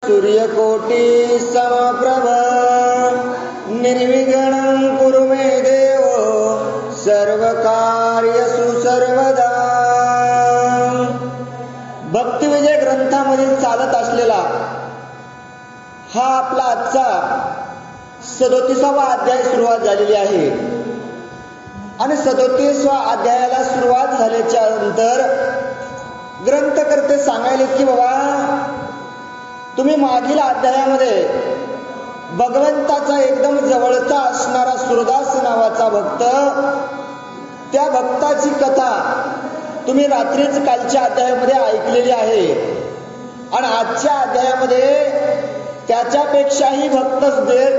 सूर्यकोटी समप्रभ निर्विघ्नं कुरु मे देव सर्वकार्यसु सर्वदा. भक्तिविजय ग्रंथामधील चालत असलेला हा आपला आजचा 37वा अध्याय सुरुवात झालेली आहे. आणि 37व्या अध्यायाला सुरुवात झाल्याच्या नंतर ग्रंथकर्ते सांगायले की बाबा, तुम्ही मागील अध्यायामध्ये भगवंताचा एकदम जवळचा असणारा सूरदास नावाचा भक्त, त्या भक्ताची कथा तुम्ही रात्रीच कालच्या अध्यायामध्ये ऐकलेली आहे. आणि आजच्या अध्यायामध्ये त्याच्यापेक्षाही भक्त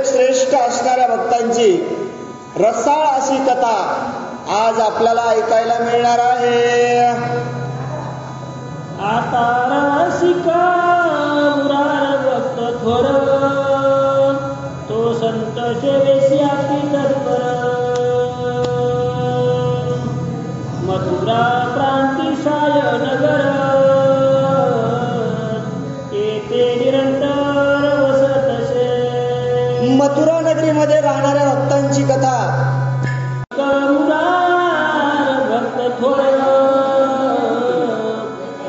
श्रेष्ठ असणाऱ्या भक्तांची रसाळ अशी कथा आज आपल्याला ऐकायला मिळणार आहे. आता रसिका मुरार भक्त थोर, तो संत सेवेसी अति तत्पर. मथुरा प्रांती साय नगर, येथे निरंतर वसतसे. मथुरा नगरीमध्ये राहणाऱ्या भक्तांची कथा. मुरार भक्त थोर,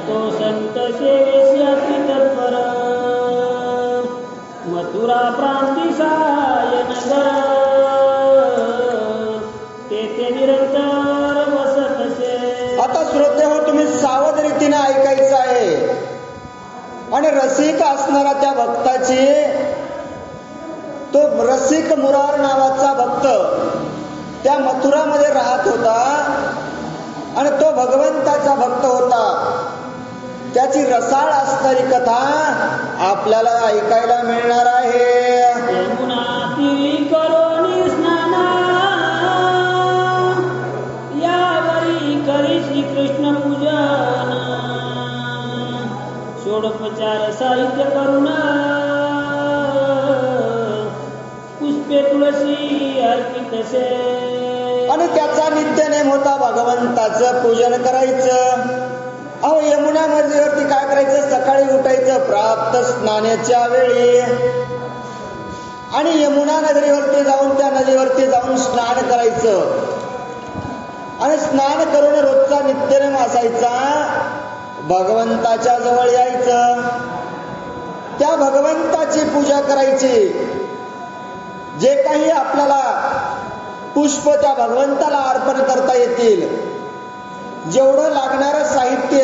तो संत सेवेसी अति तत्पर. मथुरा प्रांती साय नगर, तेथे निरंतर वसतसे. आता श्रोते हो, तुम्ही सावध रीतीने ऐकायचं आहे. आणि रसिक असणारा त्या भक्ताची, तो रसिक मुरार नावाचा भक्त त्या मथुरामध्ये राहत होता. आणि तो भगवंताचा भक्त होता. त्याची रसाळ असणारी कथा आपल्याला ऐकायला मिळणार आहे. यमुना तीरी करोनी स्नान, यावरी करी श्रीकृष्ण पूजन. षोडोपचार साहित्य करून पुष्पे तुळसी अर्पितसे. आणि त्याचा नित्यनेम होता भगवंताचं पूजन करायचं. अहो, यमुना नदीवरती काय करायचं, सकाळी उठायचं प्राप्त स्नानाच्या वेळी आणि यमुना नगरीवरती जाऊन त्या नदीवरती जाऊन स्नान करायचं. आणि स्नान करून रोजचा नित्यनेम असायचा, भगवंताच्या जवळ यायचं, त्या भगवंताची पूजा करायची. जे काही आपल्याला पुष्प त्या भगवंताला अर्पण करता येतील, जेवढं लागणारं साहित्य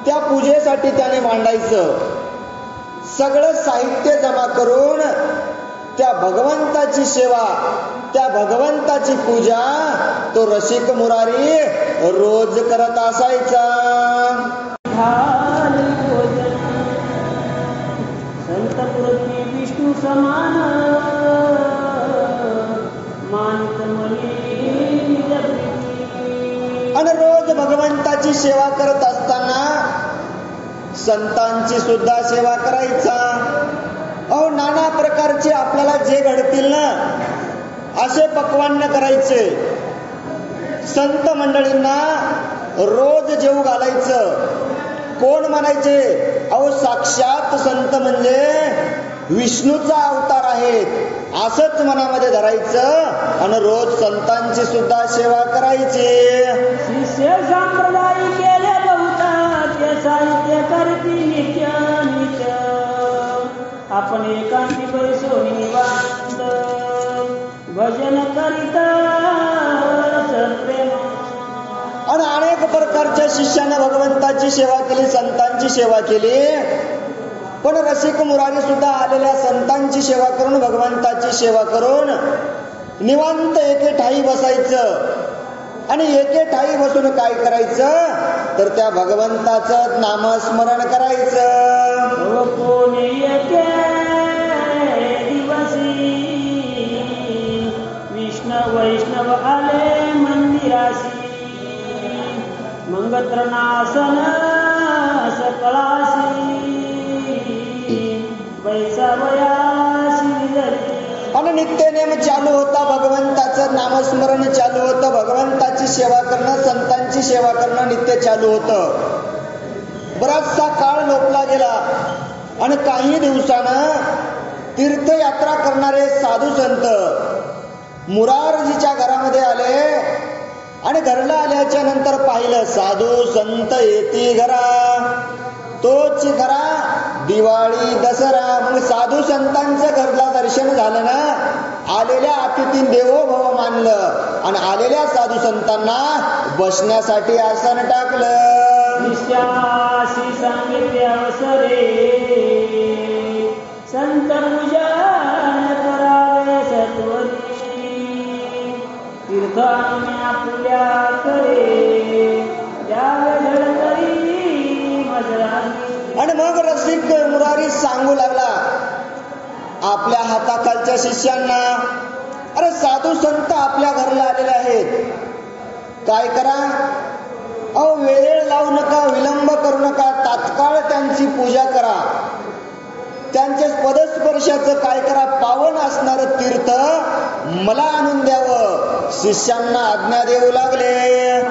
त्या पूजेसाठी त्याने मांडायचं. सगळं साहित्य जमा करून त्या भगवंताची सेवा, त्या भगवंताची पूजा तो रसिक मुरारी रोज करत असायचा. संत पुरती विष्णू समान, मानित मनी. आणि रोज भगवंताची सेवा करत असताना संतांची सुद्धा सेवा करायचा. अहो, नाना प्रकारचे आपल्याला जे घडतील ना, असे पक्वान्न करायचे. संत मंडळींना रोज जेवू घालायचं. कोण म्हणायचे? अहो, साक्षात संत म्हणजे विष्णूचा अवतार आहेत, असंच मनामध्ये धरायचं. आणि रोज संतांची सुद्धा सेवा करायची. शिष्य संप्रदाय केले बहुतात, साहित्य करती नित्य नित्य. आपण एकांती बैसोनी निवांत, भजन करीता सत्प्रेम. आणि अनेक प्रकारच्या शिष्याने भगवंताची सेवा केली, संतांची सेवा केली. पण रसिक मुरारी सुद्धा आलेल्या संतांची सेवा करून, भगवंताची सेवा करून निवांत एके ठाई बसायचं. आणि एके ठाई बसून काय करायचं, तर त्या भगवंताचं नामस्मरण करायचं. कोणी एके दिवसी विष्णू वैष्णव आले मंदिरासी. मंगत्रनासन सकळासी, आणि नित्यनेम चालू होता, भगवंताचं नामस्मरण चालू होतं, भगवंताची सेवा करणं, संतांची सेवा करणं नित्य चालू होतं. बराचसा काळ लोटला गेला. आणि काही दिवसानं तीर्थयात्रा करणारे साधू संत मुरारजीच्या घरामध्ये आले आणि घरला आल्याच्या नंतर पाहिलं साधू संत येती घरा, तोच घरा दिवाळी दसरा. मग साधू संतांचं घरला दर्शन झालं ना, आलेल्या अतिथी देवो भव मानलं आणि आलेल्या साधू संतांना बसण्यासाठी आसन टाकलं. निश्चासी सांगितले अवसरे संत पूजन करावे सत्वरी, तीर्थ आम्ही आपल्या करे द्यावे धडतरी मजरानी. आणि मग रसिक मुरारी सांगू लागला आपल्या हाताखालच्या शिष्यांना, अरे साधू संत आपल्या घरला आलेले आहेत, काय करा, अहो वेळ लावू नका, विलंब करू नका, तात्काळ त्यांची पूजा करा, त्यांचे पदस्पर्शाचं काय करा, पावन असणार तीर्थ मला आणून द्यावं. शिष्यांना आज्ञा देऊ लागले.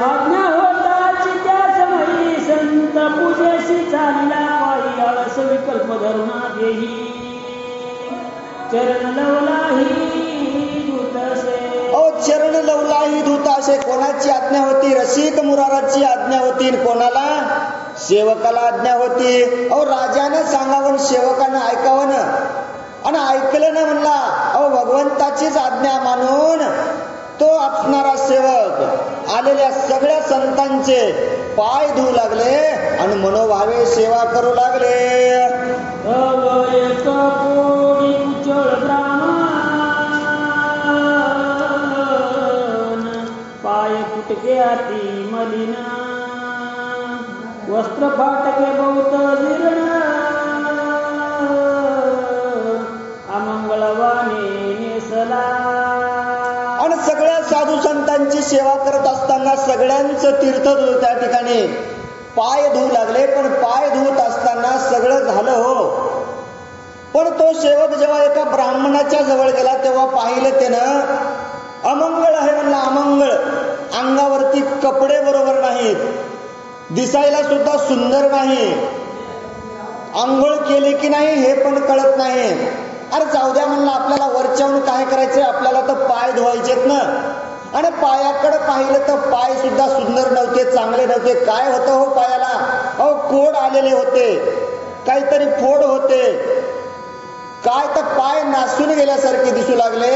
आज्ञा होताची त्या समयी संत पूजेशी चालला पायी आळस विकल्प धरुणा देही चरण लवलाही दूतसे. चरण लवलाही दूताशे. कोणाची आज्ञा होती? रसिक मुराराची आज्ञा होती. कोणाला? सेवकाला आज्ञा होती. अहो राजाने सांगावं, सेवकानं ऐकावं ना, आणि ऐकलं ना म्हणला, अहो भगवंताचीच आज्ञा मानून तो असणारा सेवक आलेल्या सगळ्या संतांचे पाय धुवू लागले आणि मनोभावे सेवा करू लागले. पाय फुटके आती मलिना, वस्त्र फाटके बहुत जीर्ण, अमंगळवाने नेसला. आणि सगळ्या साधू संतांची सेवा करत असताना सगळ्यांचं तीर्थ त्या ठिकाणी पाय धुवू लागले. पण पाय धुवत असताना सगळं झालं हो, पण तो सेवक जेव्हा एका ब्राह्मणाच्या जवळ गेला तेव्हा पाहिलं त्यानं अमंगळ आहे म्हणला. अमंगळ, अंगावरती कपडे बरोबर नाहीत, दिसायला सुद्धा सुंदर नाही, आंघोळ केली की नाही हे पण कळत नाही. अरे जाऊ द्या म्हणलं, आपल्याला वरच्याहून काय करायचंय, आपल्याला तर पाय धुवायचेत ना. आणि पायाकडे पाहिलं तर पाय सुद्धा सुंदर नव्हते, चांगले नव्हते. काय होतं हो पायाला? अहो कोड आलेले होते, काहीतरी फोड होते, काय तर पाय नासून गेल्यासारखे दिसू लागले.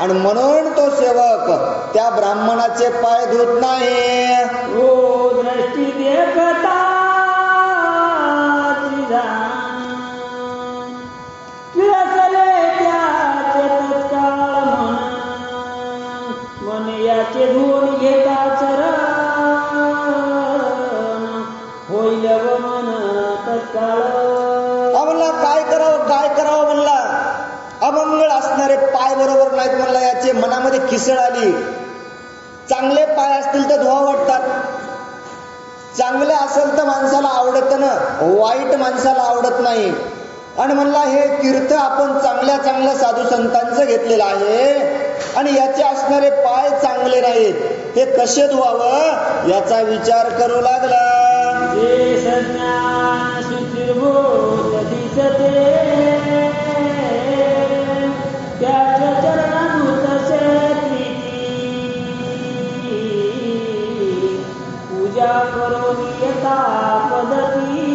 आणि म्हणून तो सेवक त्या ब्राह्मणाचे पाय धुत नाही. ओ दृष्टी देखता किळसले त्याचे तत्काळ मन याचे धुवून घेता चरण होईल व मन तत्काळ. म्हणला काय करावं, काय करावं म्हणला. अमंगळ असणारे पाय बरोबर नाहीत म्हणला, याचे मनामध्ये खिसळ आली. चांगले पाय असतील तर धुवा वाटतात, चांगले असेल तर माणसाला आवडत ना, वाईट माणसाला आवडत नाही. आणि म्हणला हे तीर्थ आपण चांगल्या चांगल्या साधू संतांचं घेतलेलं आहे आणि याचे असणारे पाय चांगले नाहीत, हे कसे धुवावं याचा विचार करू लागला. जे सज्ञान सुचिरभूत दिसते त्याच्या चरणानुतसे प्रीती, पूजा करून यथा पद्धती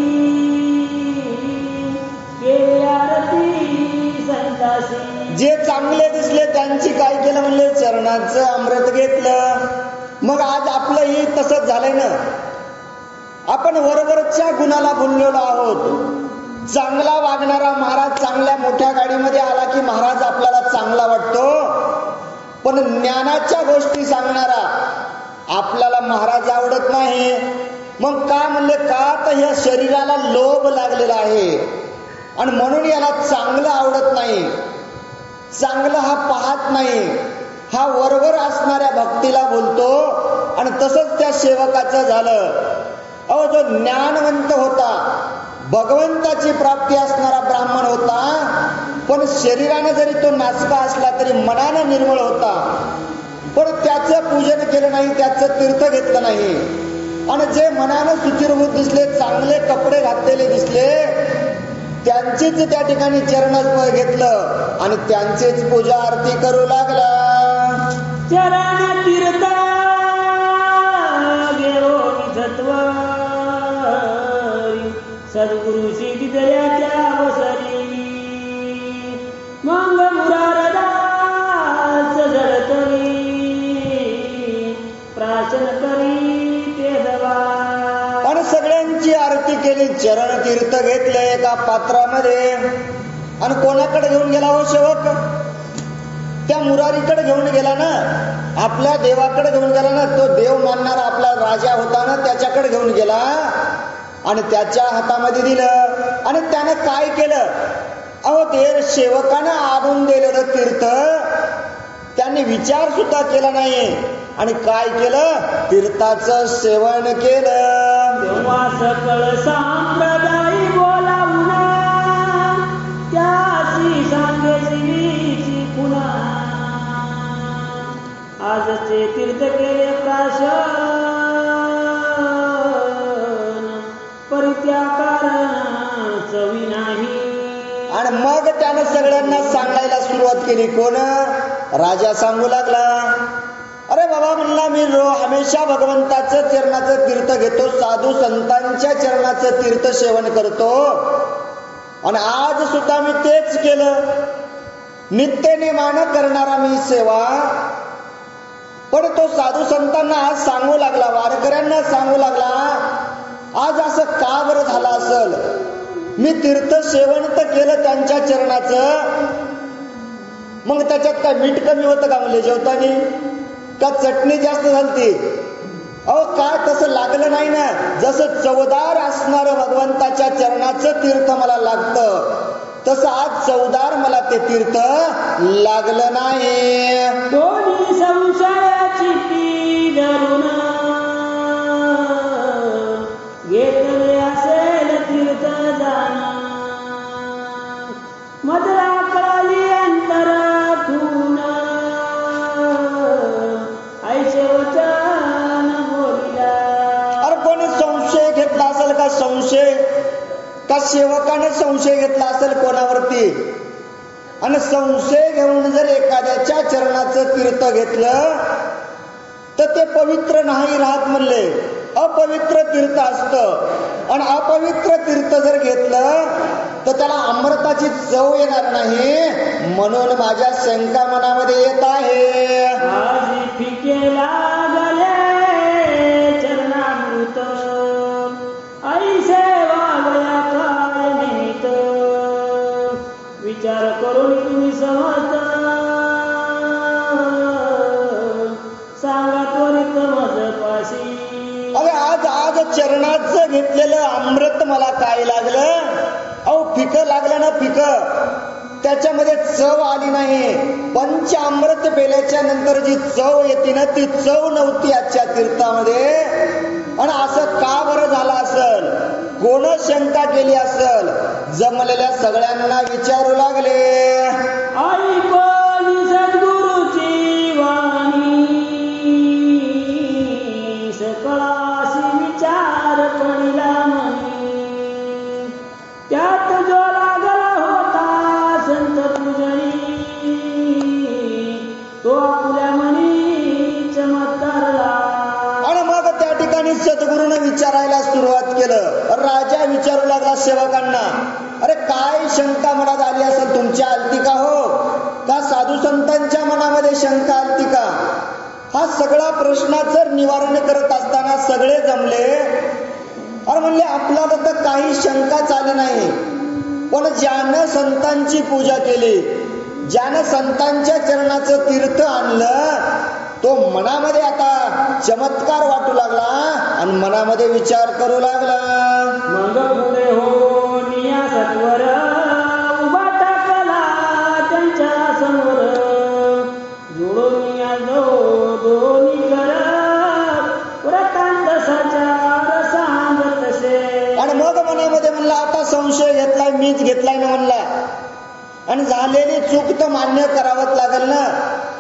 केली आरती संतासी. जे चांगले दिसले त्यांची काय केलं म्हणले, चरणाचं अमृत घेतलं. मग आज आपलंही तसंच झालंय ना, आपण वरवरच्या गुणाला भुललेलो आहोत. चांगला वागणारा महाराज चांगल्या मोठ्या गाडीमध्ये आला की महाराज आपल्याला चांगला वाटतो, पण ज्ञानाच्या गोष्टी सांगणारा आपल्याला महाराज आवडत नाही. मग का म्हणले, का तर या शरीराला लोभ लागलेला आहे आणि म्हणून याला चांगलं आवडत नाही, चांगलं हा पाहत नाही, हा वरवर असणाऱ्या भक्तीला बोलतो. आणि तसंच त्या सेवकाचं झालं. अहो जो ज्ञानवंत होता, भगवंताची प्राप्ती असणारा ब्राह्मण होता, पण शरीराने जरी तो नाचका असला तरी मनानं निर्मळ होता, पण त्याचं पूजन केलं नाही, त्याचं तीर्थ घेतलं नाही. आणि जे मनानं सुचिरभूत दिसले, चांगले कपडे घातलेले दिसले, त्या त्यांचीच त्या ठिकाणी चरण घेतलं आणि त्यांचीच पूजा आरती करू लागला. चरण तीर्थ गेलो निजत्व सद्गुरुशी दिदल्या त्या वसरी मंग मुरारदास झळकली प्राशन करी ते दवा. आणि सगळ्यांची आरती केली. चरण तीर्थ घेतले एका पात्रामध्ये आणि कोणाकडे घेऊन गेला हो सेवक? त्या मुरारीकडे घेऊन गेला ना, आपल्या देवाकडे घेऊन गेला ना. तो देव मानणारा आपला राजा होता ना, त्याच्याकडे घेऊन गेला आणि त्याच्या हातामध्ये दिलं. आणि त्यानं काय केलं? अहो ते सेवकानं आणून दिलेलं तीर्थ त्यांनी विचार सुद्धा केला नाही आणि काय केलं? तीर्थाचं सेवन केलं. तेव्हा सकळ संप्रदायी बोलावून त्याची सांगे जीवीची पुन्हा आजचे तीर्थ केले प्राशन परित्याग चवी नाही. आणि मग त्यानं सगळ्यांना सांगायला सुरुवात केली. कोण? राजा सांगू लागला, अरे बाबा म्हणला मी हमेशा भगवंताचं चरणाचं तीर्थ घेतो, साधू संतांच्या चरणाचं तीर्थ सेवन करतो आणि आज सुद्धा मी तेच केलं. नित्य नेमानं करणारा मी सेवा. पण तो साधू संतांना आज सांगू लागला, वारकऱ्यांना सांगू लागला, आज असं का बरं झालं असेल? मी तीर्थ सेवन तर केलं त्यांच्या चरणाचं, मग त्याच्यात काय मीठ कमी होतं का म्हणले जेवतानी? का चटणी जास्त झालती? अहो काय तसं लागलं नाही ना. जसं चवदार असणारं भगवंताच्या चरणाचं तीर्थ मला लागतं, तसं आज चवदार मला ते तीर्थ लागलं नाही. कोणी संशयाची ती धरून घेतले असेल तीर्थ जाण मधरा कळली अंतरातून ऐसे वचन बोलिला. अरे कोणी संशय घेतला असेल का? संशय का सेवकाने संशय घेतला असेल कोणावरती? आणि संशय घेऊन जर एखाद्याच्या चरणाचं तीर्थ घेतलं तर ते पवित्र नाही राहत म्हणले, अपवित्र तीर्थ असतं. आणि अपवित्र तीर्थ जर घेतलं तर त्याला अमृताची चव येणार नाही. म्हणून माझ्या शंका मनामध्ये येत आहे. आजी फिके लागले चरणामृत ऐसे वागया काय निमित्त विचार करून तुम्ही समर्थ सांगा त्वरित मज पाशी. अरे आज चरणाचं घेतलेलं अमृत मला काय लागलं? अहो फिकं लागलं ना, फिकं. त्याच्यामध्ये चव आली नाही. पंचामृत पेल्याच्या नंतर जी चव येते ना, ती चव नव्हती आजच्या तीर्थामध्ये. आणि असं का बरं झालं असेल? कोण शंका केली असेल? जमलेल्या सगळ्यांना विचारू लागले. ऐकली सद्गुरूची वाणी सकळाशी विचार पडिला मनी त्यात जो लागला होता संत पूजनी तो आपल्या मनी चमत्कारला. आणि मग त्या ठिकाणी सद्गुरूने विचारायला सुरुवात केलं. राजा विचारू लागला सेवकांना, अरे काय शंका मनात आली असेल तुमच्या? आलती का हो? का साधू संतांच्या मनामध्ये शंका आलती का? हा सगळा प्रश्नाचं निवारण करत असताना सगळे जमले. अरे म्हणले आपल्याला तर काही शंकाच आली नाही, पण ज्यानं संतांची पूजा केली, ज्यानं संतांच्या चरणाचं तीर्थ आणलं, तो मनामध्ये आता चमत्कार वाटू लागला आणि मनामध्ये विचार करू लागला. मग पुढे हो निया सत्वर उभा टाकला त्यांच्या समोर जोडून निया दोन्ही कर व्रतांतसाचार सांगत तसे. आणि मग मनामध्ये म्हणला आता संशय घेतलाय, मीच घेतलाय ना म्हणला. आणि झालेली चूक तर मान्य करावंच लागेल ना.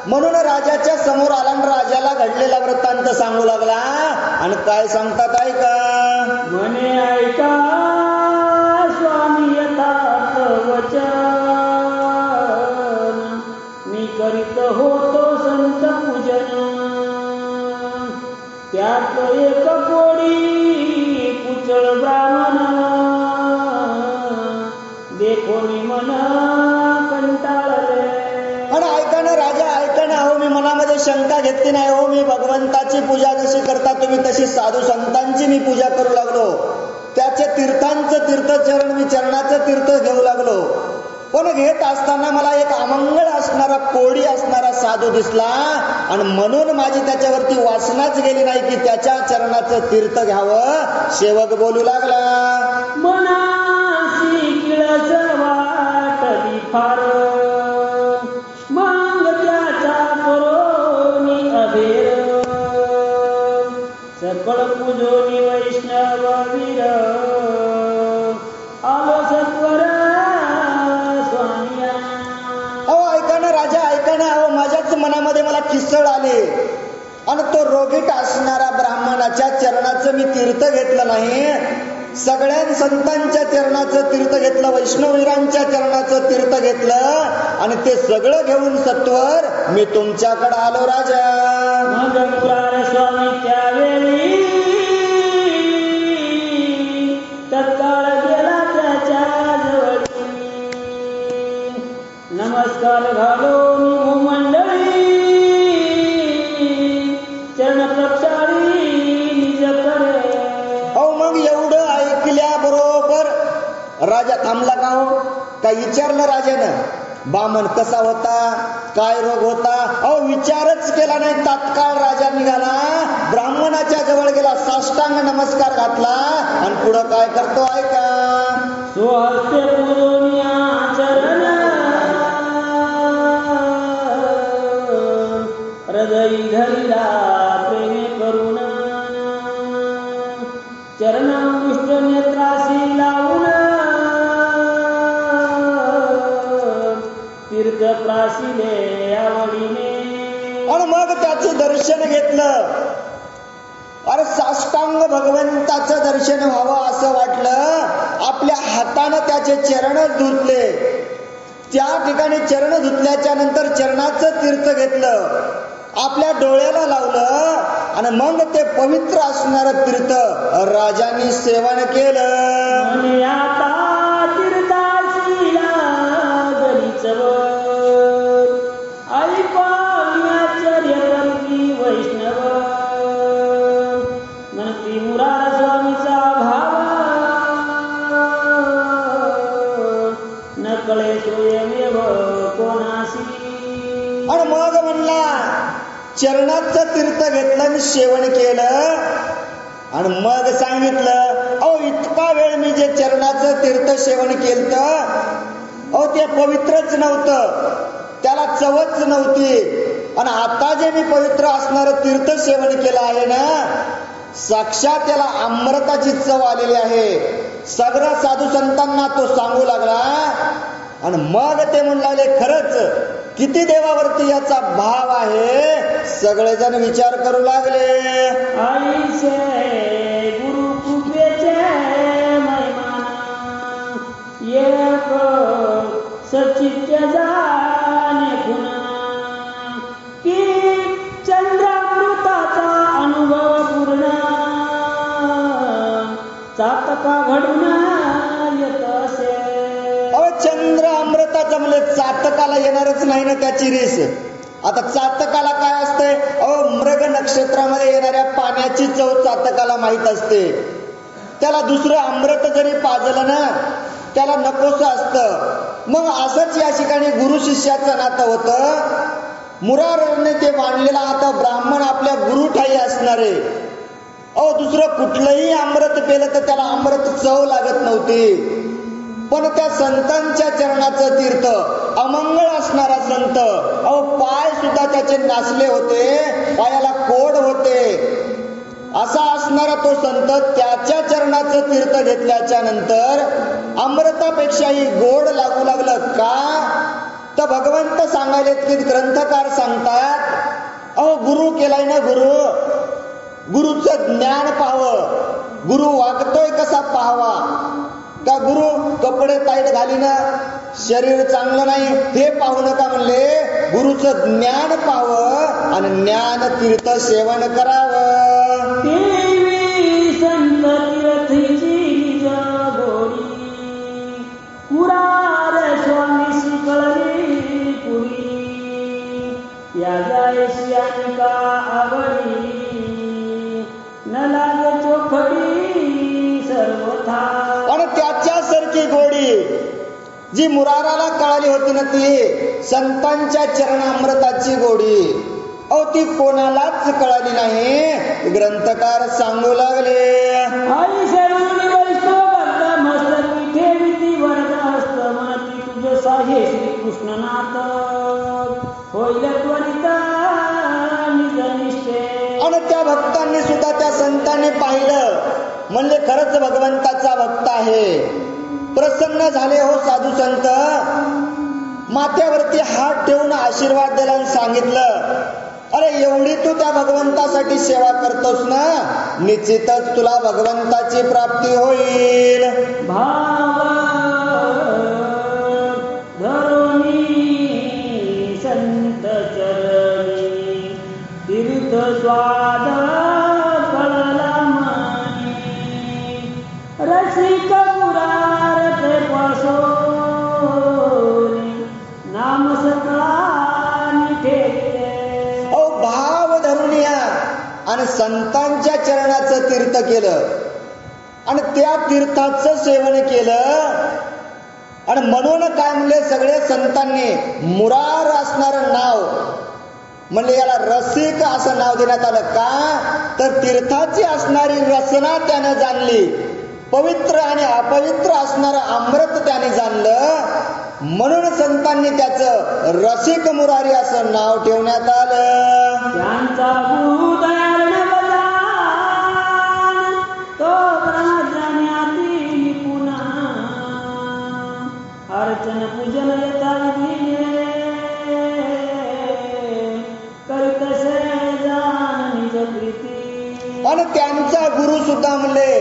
म्हणून राजाच्या समोर आला आणि राजाला घडलेला वृत्तांत सांगू लागला. आणि काय सांगतात ऐका. म्हणे ऐका स्वामी यथार्थ त्यात एक कोडी कुचळ ब्राह्मण देखोनी मन कंटाळले. आणि ऐका ना राजा, ऐका ना, अहो मी मनामध्ये शंका घेतली नाही. हो मी भगवंताची पूजा जशी करता तुम्ही तशी साधू संतांची मी पूजा करू लागलो. त्याचे तीर्थांचं तीर्थचरण मी चरणाचं तीर्थ घेऊ लागलो. पण घेत असताना मला एक अमंगळ असणारा कोडी असणारा साधू दिसला आणि म्हणून माझी त्याच्यावरती वासनाच गेली नाही की त्याच्या चरणाचं तीर्थ घ्यावं. सेवक बोलू लागला, मनासी किळस वाटली फार मग त्याचा करोनी अभेर सकळ पूजोनी वैष्णव वीर आलो सत्वर स्वामिया. अहो ऐका ना राजा, ऐका ना, अहो माझ्याच मनामध्ये मला किसळ आली आणि तो रोगीट असणारा ब्राह्मणाच्या चरणाचं मी तीर्थ घेतलं नाही, सगळ्या संतांच्या चरणाचं तीर्थ घेतलं, वैष्णवीरांच्या चरणाचं तीर्थ घेतलं आणि ते सगळं घेऊन सत्वर मी तुमच्याकडे आलो राजा. मग मुरार स्वामी त्यावेळी तत्काळ गेला त्याच्या जवळी. नमस्कार घालून भूमंडळी चरण प्रक्षाळी निज करे. अहो मग एवढं ऐकल्याबरोबर राजा थांबला का हो? काय विचारलं राजानं? बामण कसा होता, काय रोग होता? अहो विचारच केला नाही. तात्काळ राजा निघाला, ब्राह्मणाच्या जवळ गेला, साष्टांग नमस्कार घातला आणि पुढं काय करतो ऐका. स्वहस्ते पूजोनिया चरण हृदयी धरिला प्रेमे करुणा चरणामृष्ट नेत्रासी लावून तीर्थ प्रासिले आवडीने. आणि मग त्याचं दर्शन घेतलं. अरे साष्टांग भगवंताचं दर्शन व्हावं असं वाटलं. आपल्या हातानं त्याचे चरण धुतले. त्या ठिकाणी चरण धुतल्याच्या नंतर चरणाचं तीर्थ घेतलं, आपल्या डोळ्याला लावलं आणि मग ते पवित्र असणार तीर्थ राजांनी सेवन केलं. आता तीर्थासी लागली चव आई पाण्याचर्य करती वैष्णव म्हणती मुरार स्वामीचा भाव नकळे स्वयमेव कोणासी. आणि मग म्हणला चरणाचं तीर्थ घेतलं आणि सेवन केलं आणि मग सांगितलं, अहो इतका वेळ मी जे चरणाचं तीर्थ सेवन केलं अहो ते पवित्रच नव्हतं, त्याला चवच नव्हती. आणि आता जे मी पवित्र असणार तीर्थ सेवन केलं आहे ना, साक्षात त्याला अमृताची चव आलेली आहे. सगळ्या साधू संतांना तो सांगू लागला आणि मग ते म्हणू लागले, खरंच किती देवावरती याचा भाव आहे. सगळेजण विचार करू लागले. आईचे गुरु कृपेचे महिमान एक सचित्य जाणे पुन्हा की चंद्रामृताचा अनुभव पूर्ण चातका घडून येत असे. चंद्र अमृताचा म्हणजे चातकाला येणारच नाही ना त्याची रीस. आता चातकाला काय असते? अहो मृग नक्षत्रामध्ये येणाऱ्या पाण्याची चव चातकाला माहित असते. त्याला दुसरं अमृत जरी पाजलं ना त्याला नकोस असतं. मग असंच या ठिकाणी गुरु शिष्याचं नातं होतं. मुरारने ते मांडलेला आता ब्राह्मण आपल्या गुरु ठाई असणारे. अहो दुसरं कुठलंही अमृत पेलं तर त्याला अमृत चव लागत नव्हती. पण त्या संतांच्या चरणाचं तीर्थ, अमंगळ असणारा संत, अहो पाय सुद्धा त्याचे नासले होते, पायाला कोड होते, असा असणारा तो संत त्याच्या चरणाचं तीर्थ घेतल्याच्या नंतर अमृतापेक्षाही गोड लागू लागलं. का तर भगवंत सांगायले की ग्रंथकार सांगतात, अहो गुरु केलाय ना, गुरुचं ज्ञान पाहावं, गुरु वागतोय कसा पाहावा. का गुरु कपडे टाईट घालीना शरीर चांगलं नाही हे पाहू नका म्हणले, गुरुचं ज्ञान पाहावं आणि ज्ञान तीर्थ सेवन करावं. गोडी जी मुराराला कळाली होती ना, ती संतांच्या चरणामृताची गोडी, ती कोणालाच कळाली नाही. ग्रंथकार सांगू लागले, आई शरणी वैष्णव भक्त मस्तकी ठेविती वरद हस्त मनती तुझ साहे श्री कृष्णनाथ होईल त्वरित निज निश्चय. आणि त्या भक्तांनी सुद्धा त्या संतांनी पाहिलं, म्हणले खरंच भगवंताचा भक्त आहे. प्रसन्न झाले हो साधू संत, माथ्यावरती हात ठेवून आशीर्वाद दिला आणि सांगितलं, अरे एवढी तू त्या भगवंतासाठी सेवा करतोस ना, निश्चितच तुला भगवंताची प्राप्ती होईल. भाव धरुणी संत चरणी तीर्थ स्वाद कळला मनी रसिक पुरारते पासोनी नाम सकळा भाव धरुनिया आणि संतांच्या चरणाचं तीर्थ केलं आणि त्या तीर्थाचं सेवन केलं. आणि म्हणून काय म्हणले सगळे संतांनी, मुरार असणारं नाव म्हणले याला रसिक असं नाव देण्यात आलं. का तर तीर्थाची असणारी रसना त्यानं जाणली, पवित्र आणि अपवित्र असणारं अमृत त्याने जाणलं, म्हणून संतांनी त्याचं रसिक मुरारी असं नाव ठेवण्यात आलं. त्यांचा गुरु दयाळ तो ब्रह्मज्ञानी पुन्हा अर्चन पूजन येता करीत से जाण निज प्रीती. आणि त्यांचा गुरु सुद्धा म्हणले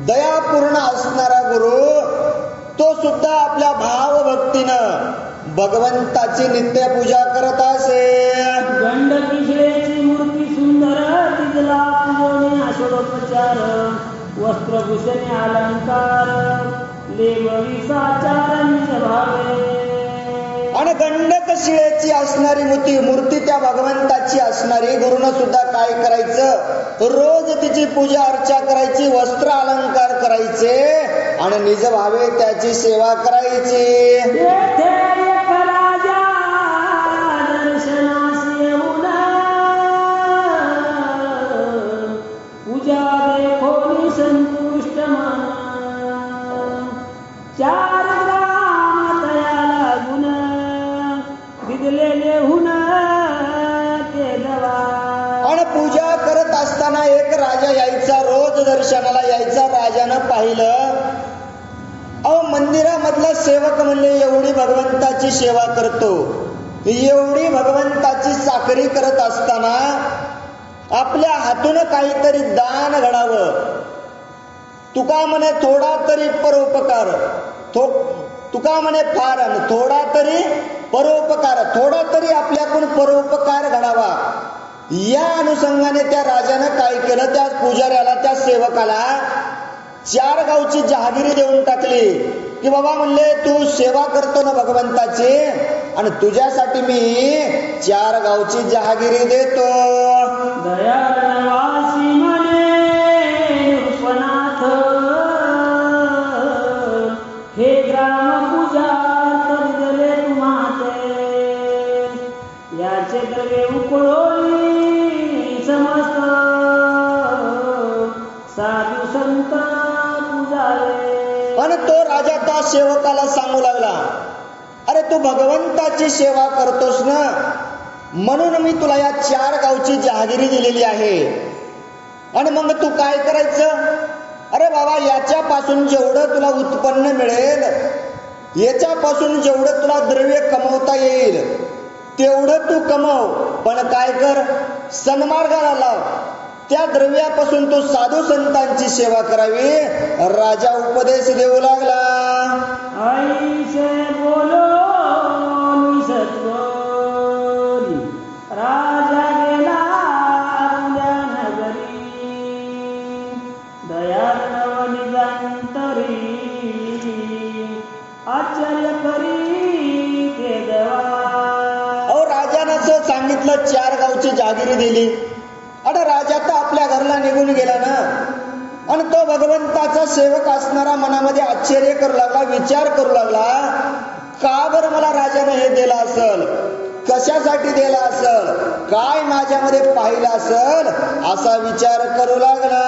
दयापूर्ण असणारा गुरु, तो सुद्धा आपल्या भावभक्तीनं भगवंताची नित्य पूजा करत असे. गंडकी शिळेची मूर्ती सुंदर तिजला पूजने आषाढोपचार वस्त्रभूषणे अलंकार लेववी साचार निज भावे. आणि गंडक शिळेची असणारी मूर्ती त्या भगवंताची असणारी, गुरुनं सुद्धा काय करायचं, रोज तिची पूजा अर्चा करायची, वस्त्र अलंकार करायचे आणि निज भावे त्याची सेवा करायची. येथे एक राजा दर्शनास येऊन पूजा देखोनी संतुष्ट मन चार ग्राम तया लागून दिदलेले हुन ते दवा. आणि पूजा करत असताना एक राजा यायचा, रोज दर्शनाला यायचा. राजानं पाहिलं, मंदिरामधला सेवक म्हणले एवढी भगवंताची सेवा करतो, एवढी भगवंताची चाकरी करत असताना आपल्या हातून काहीतरी दान घडावं. तुका म्हणे थोडा तरी परोपकार, तुका म्हणे फार थोडा तरी परोपकार, थोडा तरी आपल्याकडून परोपकार घडावा. या अनुषंगाने त्या राजानं काय केलं, त्या पुजाऱ्याला, त्या सेवकाला 4 गावची जहागिरी देऊन टाकली की बाबा म्हणले तू सेवा करतो ना भगवंताची, आणि तुझ्यासाठी मी 4 गावची जहागिरी देतो. दयाळवासी म्हणे उपनाथ हे ग्राम पूजा दिले तुम्हाते याचे द्रव्य उकळोली समस्त साधू संत पूजावे. आणि तो राजा त्या सेवकाला सांगू लागला, अरे तू भगवंताची सेवा करतोस ना, म्हणून मी तुला या 4 गावची जहागिरी दिलेली आहे. आणि मग तू काय करायचं, अरे बाबा याच्यापासून जेवढं तुला उत्पन्न मिळेल, याच्यापासून जेवढं तुला द्रव्य कमवता येईल तेवढं तू कमव, पण काय कर, सन्मार्गाला लाव. त्या द्रव्यापासून तो साधू संतांची सेवा करावी. राजा उपदेश देऊ लागला. ऐसे बोलो सत्वरी राजा गेला आपल्या नगरी दयाळव निजांतरी आश्चर्य करी ते देवा. राजानं असं सांगितलं, 4 गावची जहागिरी दिली. अरे राजा तर आपल्या घरला निघून गेला ना, आणि तो भगवंताचा सेवक असणारा मनामध्ये आश्चर्य करू लागला, विचार करू लागला, का बरं मला राजाने हे दिलं असल, कशासाठी दिलं असल, काय माझ्यामध्ये पाहिलं असल, असा विचार करू लागला.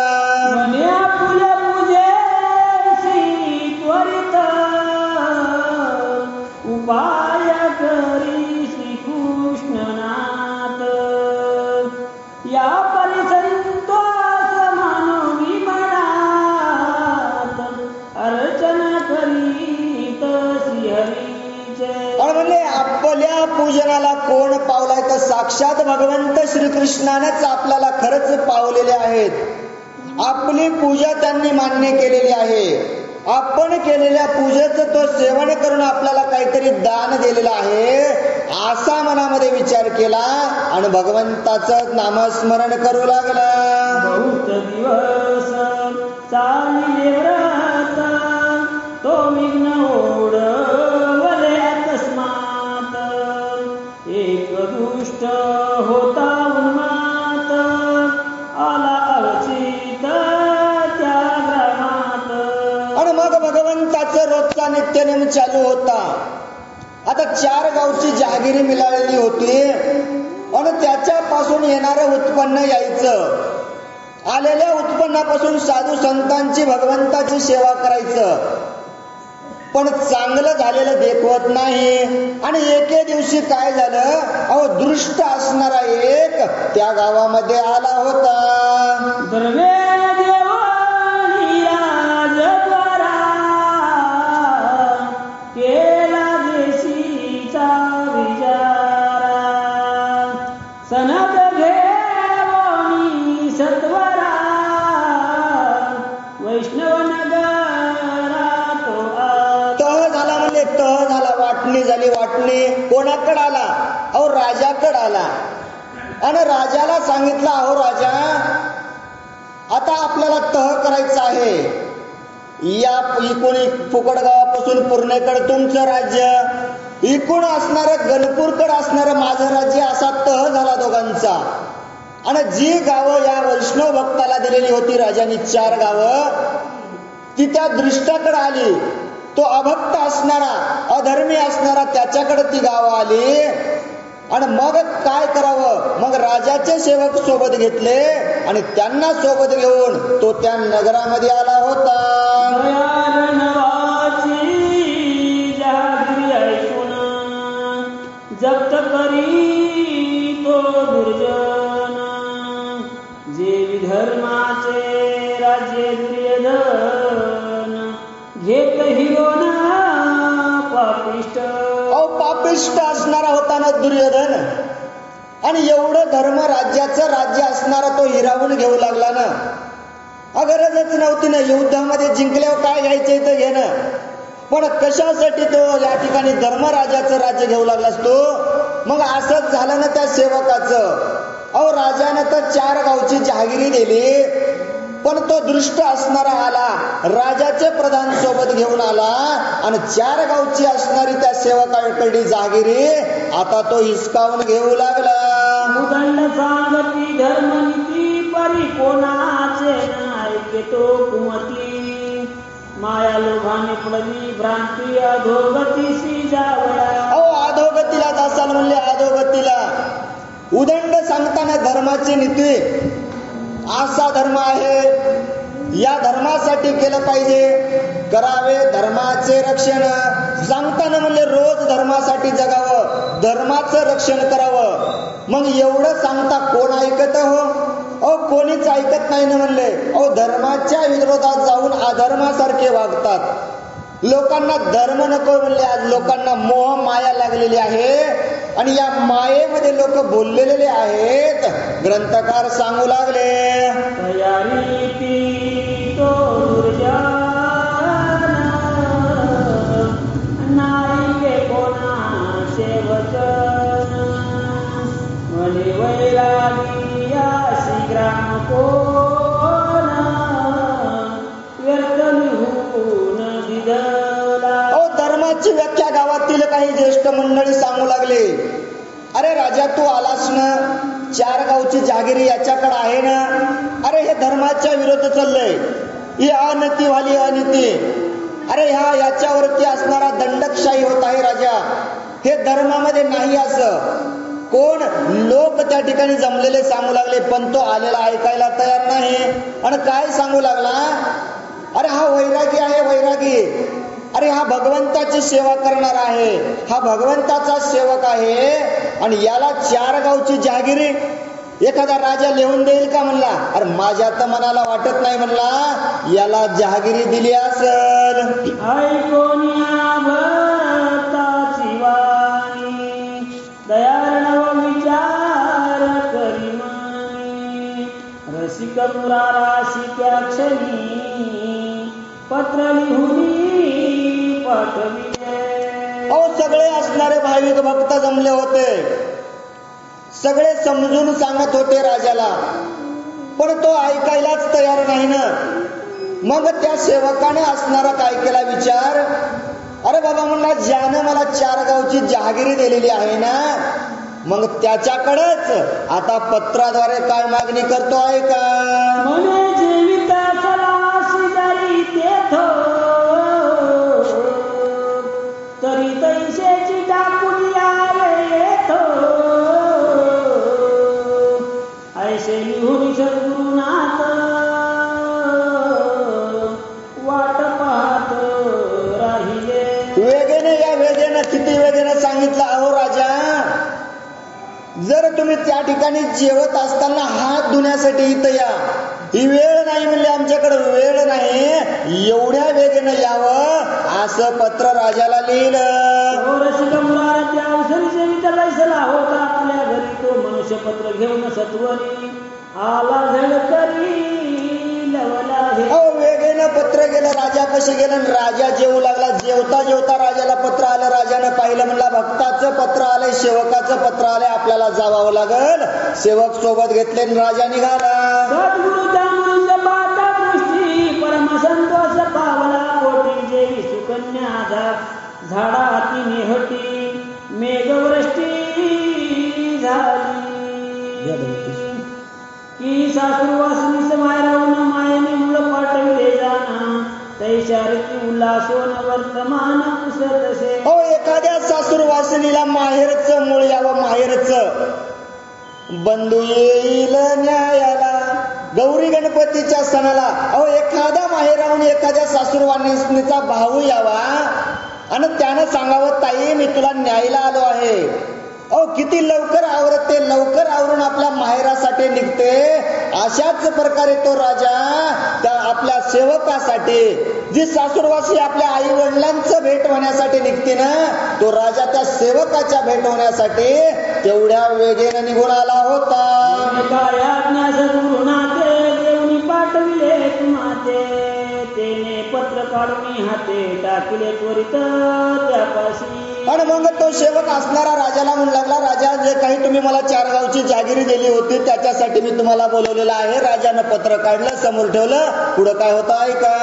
उपाय करी श्रीकृष्णनाथ या परिसंतोष मानवी मनात अर्चना करीत श्रीहरीचे. म्हणले आपल्या पूजनाला कोण पावलाय तर साक्षात भगवंत श्रीकृष्णानेच आपल्याला खरंच पावलेले आहेत. आपली पूजा त्यांनी मान्य केलेली आहे. आपण केलेल्या पूजेचं तो सेवन करून आपल्याला काहीतरी दान दिलेलं आहे असा मनामध्ये विचार केला आणि भगवंताचं नामस्मरण करू लागला. बहुत दिवस चालले व्रत तो विघ्न ओढवले अकस्मात एक दुष्ट होता उन्मात आला अवचित त्या ग्रामात. आणि मग भगवंताचं रोजचा नित्यनेम चालू होता. आता 4 गावची जहागिरी मिळालेली होती आणि त्याच्यापासून येणारं उत्पन्न यायचं. आलेल्या उत्पन्नापासून साधू संतांची भगवंताची सेवा करायचं. पण चांगलं झालेलं देखवत नाही. आणि एके दिवशी काय झालं, अहो दृष्ट असणारा एक त्या गावामध्ये आला होता. वाटणी कोणाकडे आला, अहो राजाकडे आला. आणि राजाला सांगितलं, अहो राजा आता आपल्याला तह करायचं आहे. या इकून फुकट गावापासून पूर्णेकडे तुमचं राज्य, इकून असणारं गणपूरकडे असणारं माझं राज्य, असा तह झाला दोघांचा. आणि जी गावं या वैष्णव भक्ताला दिलेली होती राजांनी 4 गावं, ती त्या दृष्टाकडे आली. तो अभक्त असणारा, अधर्मी असणारा त्याच्याकडे ती गावं आली. आणि मग काय करावं, मग राजाचे सेवक सोबत घेतले आणि त्यांना सोबत घेऊन तो त्या नगरामध्ये आला होता. जप्त करी तो दुर्जन जे विधर्माचे राज्य दुर्योधन घेत हिरोना पापिष्ट. पापिष्ट असणारा होता ना दुर्योधन. आणि एवढं धर्म राज्याचं राज्य असणारा तो हिरावून घेऊ लागला ना. गरजच नव्हती ना, युद्धामध्ये जिंकल्यावर काय घ्यायचं तर घेणं. पण कशासाठी तो या ठिकाणी धर्मराजाचं राज्य घेऊ लागलास तो. मग असंच झालं ना त्या सेवकाचं. अहो राजाने तर 4 गावची जहागिरी दिली, पण तो दृष्ट असणारा आला, राजाचे प्रधान सोबत घेऊन आला आणि 4 गावची असणारी त्या सेवकाकडली जहागिरी आता तो हिसकावून घेऊ लागला. उदंड सांगती धर्मनीती परी कोणाचे नायके तो कुमती माया लोभाने पडली भ्रांती अधोगतीशी जावया. अहो अधोगतीला जासाल म्हणले, अधोगतीला. उदंड सांगताना धर्माची नीती, असा धर्म आहे, या धर्मासाठी केलं पाहिजे, करावे धर्माचे रक्षण. सांगताना म्हणले रोज धर्मासाठी जगावं, धर्माचं रक्षण करावं. मग एवढं सांगता कोण ऐकत हो? अहो कोणीच ऐकत नाही ना म्हणले. अहो धर्माच्या विरोधात जाऊन अधर्मासारखे वागतात. लोकांना धर्म नको म्हणले. आज लोकांना मोह माया लागलेली आहे आणि या मायेमध्ये लोक बोललेले आहेत. ग्रंथकार सांगू लागले, तयारी ती तो दुर्जन नाईके कोणाचे वचन म्हणे वैरागी यासी ग्राम कोण व्यर्थ निहून दिदला. धर्माची व्याख्या गावातील काही ज्येष्ठ मंडळी सांगू लागले. अरे राजा तू आलास ना, 4 गावची जहागिरी याच्याकडे आहे ना. अरे हे धर्माच्या विरोध चाललंय. ही अनती वाली अनिती. अरे याच्यावरती असणारा दंडकशाही होत आहे राजा. हे धर्मामध्ये नाही असं. कोण लोक त्या ठिकाणी जमलेले सांगू लागले, पण तो आलेला ऐकायला तयार नाही. आणि काय सांगू लागला, अरे हा वैरागी आहे, वैरागी. अरे हा भगवंताची सेवा करणार आहे, हा भगवंताचा सेवक आहे. आणि याला 4 गावची जहागिरी एखादा राजा लिहून देईल का म्हणला. अरे माझ्या तर मनाला वाटत नाही म्हणला याला जहागिरी दिली असल. ऐकोनिया भक्ताची वाणी, दयाळव विचार करी मनी. रसिक मुराराशी त्या क्षणी, पत्र लिहुनी पाठविले. सगळे असणारे भाविक भक्त जमले होते. सगळे समजून सांगत होते राजाला, पण तो ऐकायलाच तयार नाही ना. मग त्या सेवकाने असणारा काय केला विचार, अरे बाबा म्हणला ज्यानं मला 4 गावची जहागिरी दिलेली आहे ना, मग त्याच्याकडेच आता पत्राद्वारे काय मागणी करतो आहे का. म्हणे जीविता सलासी जरी तेथो, तरी तैसेची टाकून यावे येथो. ऐसे लिहून सद्गुरुनाथ, वाट पाहत राहिले. वेगेने या वेगेनं किती वेगेनं सांगितलं, अहो राजा जर तुम्ही त्या ठिकाणी जेवत असताना हात धुण्यासाठी इथं या, ही वेळ नाही म्हणले, आमच्याकडे वेळ नाही, एवढ्या वेगेनं यावं असं पत्र राजाला लिहिलं. रसिक मुराराच्या अवसरीचे विचारायला होता आपल्या घरी, तो मनुष्यपत्र घेऊन सत्वरी आला झळकरी लवला. वेगेनं पत्र गेलं, राजापाशी गेलं. राजा जेवू लागला. जेवता जेवता राजाला पत्र आलं. राजानं पाहिलं, म्हणला भक्ताचं पत्र आलंय, सेवकाचं पत्र आलंय, आपल्याला जावं लागल. सेवक सोबत घेतले, राजा निघाला. सद्गुरुच्या मुरुंद पाहता दृष्टी, परमसंतोष पावला कोटी. जेवी सुकन्या झाडा हाती नेहटी, मेघवृष्टी झाली. की सासुरवासनीस मायरावून मायेने मुळ पाठविले जाना, तैशारती उल्हासोन वर्तमान पुसतसे. एखाद्या सासूरवासिनीला माहेरचं मूळ यावं, माहेरचं बंधू येईल न्यायाला. गौरी गणपतीच्या सणाला एखाद्या माहेराहून एखाद्या सासूरवासिनीचा भाऊ यावा आणि त्यानं सांगावं, ताई मी तुला न्यायला आलो आहे. किती लवकर आवरते, लवकर आवरून आपल्या माहेरासाठी निघते. अशाच प्रकारे तो राजा त्या आपल्या सेवकासाठी, जी सासूरवासी आपल्या आई वडिलांचं भेट होण्यासाठी निघते ना, तो राजा त्या सेवकाच्या भेट होण्यासाठी तेवढ्या वेगेने निघून आला होता. देवनी पाठविले माते, तेने पत्र काढून हाते टाकले त्वरित त्यापाशी. आणि मग तो सेवक असणारा राजाला म्हणू लागला, राजा जे काही तुम्ही मला 4 गावची जहागिरी दिली होती त्याच्यासाठी मी तुम्हाला बोलवलेलं आहे. राजानं पत्र काढलं, समोर ठेवलं. पुढं काय होतं ऐका.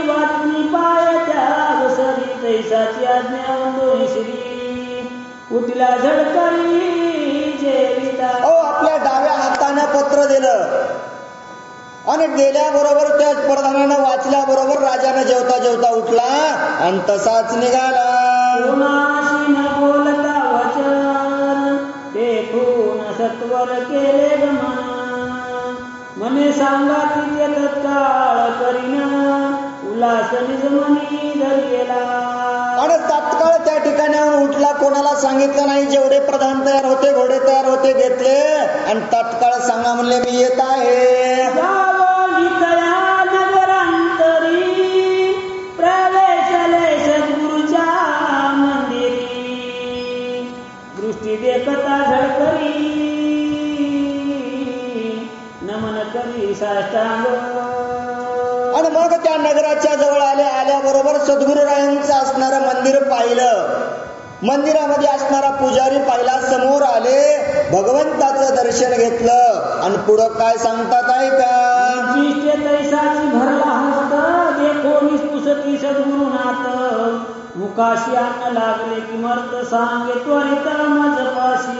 बातमी पाय त्या सरी, तैसाची आज्ञा श्री उठला झडकरी जेविता. आपल्या डाव्या हाताने पत्र दिलं आणि गेल्याबरोबर त्या प्रधानानं वाचल्याबरोबर राजानं जेवता जेवता उठला आणि तसाच निघाला. कोणाशी न बोलता वचन, देखून सत्वर केले गमन. मने सांगा तिथे तत्काळ करीना, उल्हास निजमनी धरलेला. आणि तात्काळ त्या ठिकाणाहून उठला, कोणाला सांगितलं नाही. जेवढे प्रधान तयार होते, घोडे तयार होते, घेतले आणि तात्काळ सांगा म्हणले मी येत आहे. नगरांतरी प्रवेशले सद्गुरुच्या मंदिरी, दृष्टी देखता झळकरी नमन करी साष्टांग. आणि मग त्या नगराच्या जवळ आल्याबरोबर सद्गुरुरायांचं असणारं मंदिर पाहिलं. मंदिरामध्ये असणारा पुजारी पाहिला, समोर आले, भगवंताचं दर्शन घेतलं आणि पुढं काय सांगतात ऐका. तैसाची भरला हस्त, देखो निष्पुसती सद्गुरुनाथ. मुकाशी अन्न लागले किमर्थ सांगे त्वरित मजपाशी.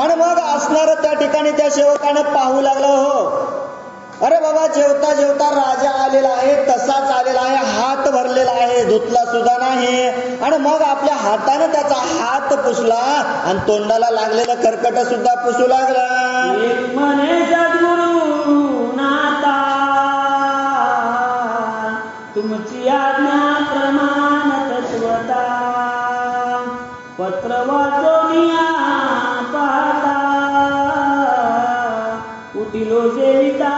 आणि मग असणार त्या ठिकाणी त्या सेवकानं पाहू लागला. अरे बाबा, जेवता जेवता राजा आलेला आहे, तसाच आलेला आहे, हात भरलेला आहे, धुतला सुद्धा नाही. आणि मग आपल्या हाताने त्याचा हात पुसला आणि तोंडाला लागलेलं कर्कट सुद्धा पुसू लागला. म्हणे सद्गुरु नाथा, तुमची आज्ञा प्रमाण तत्वता, पत्र वाचोनिया पाहता, उठिलो जेविता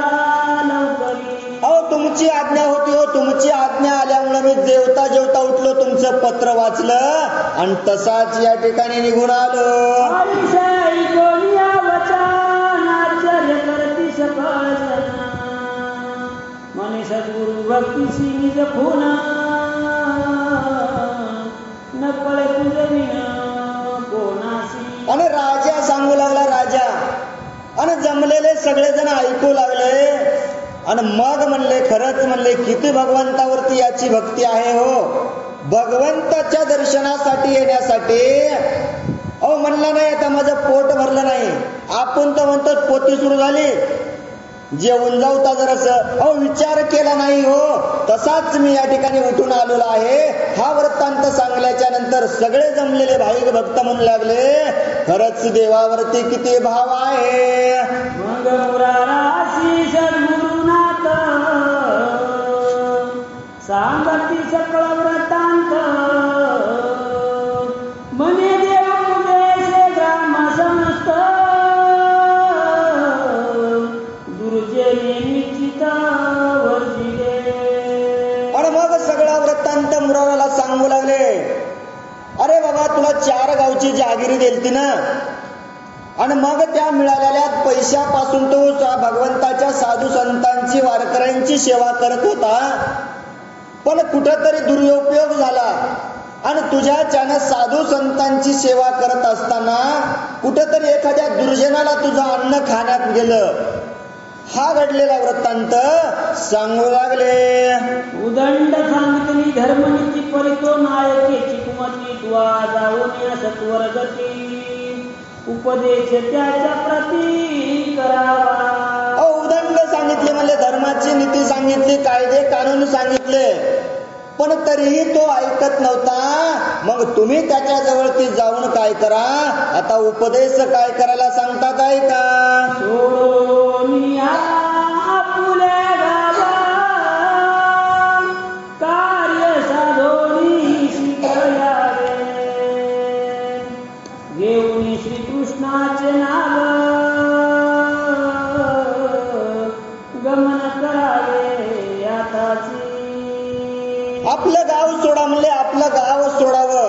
लवकरी. अहो, तुमची आज्ञा होती हो, तुमची आज्ञा आल्यामुळे मी जेवता जेवता उठलो, तुमचं पत्र वाचलं आणि तसाच या ठिकाणी निघून आलो. मने सद्गुरु भक्तीशी निज खून, न कळे तुझे विन कोणासी. आणि राजा सांगू लागला, राजा. आणि जमलेले सगळेजण ऐकू लागले. आणि मग म्हणले, खरंच म्हणले, किती भगवंतावरती याची भक्ती आहे हो. भगवंताच्या दर्शनासाठी येण्यासाठी. अहो, म्हणलं नाही आता माझं पोट भरलं नाही, आपण तर म्हणतो पोती सुरू झाली, जेवून जाऊ तर जरासं. अहो, विचार केला नाही हो, तसाच मी या ठिकाणी उठून आलेलो आहे. हा वृत्तांत सांगल्याच्या नंतर सगळे जमलेले भाविक भक्त म्हणू लागले, खरंच देवावरती किती भाव आहे. मग मुराराशी सद्गुरुनाथ, सांगती सकळ व्रतांत, म्हणे देव पुदेशे ग्राम समस्त, दुर्जने निश्चित वर्जिले. आणि मग सगळा वृत्तांत मुराराला सांगू लागले. अरे बाबा, तुला 4 गावची जहागिरी दिलती ना, आणि मग त्या मिळालेल्या पैशापासून तो भगवंताच्या साधू संतांची वारकऱ्यांची सेवा करत होता. पण कुठंतरी दुरुपयोग झाला आणि तुझ्याच्यानं साधू संतांची सेवा करत असताना कुठंतरी एखाद्या दुर्जनाला तुझं अन्न खाण्यात गेलं. हा घडलेला वृत्तांत सांगू लागले. उदंड सांगितली धर्मनीती परितो नायकेची कुमती, तुआ जाऊन या सत्वर गती, उपदेश त्याच्या प्रती करावा. उदंड सांगितले म्हणजे धर्माची नीती सांगितली, कायदे कानून सांगितले, पण तरीही तो ऐकत नव्हता. मग तुम्ही त्याच्या जवळती जाऊन काय करा, आता उपदेश काय करायला सांगतात ऐका. सोनिया आपुल्या गावा, कार्य साधोनी शिकयावे, घेऊन श्रीकृष्णाचे नाव, गमन करावे आताची. आपलं गाव सोडा म्हणले, आपलं गाव सोडावं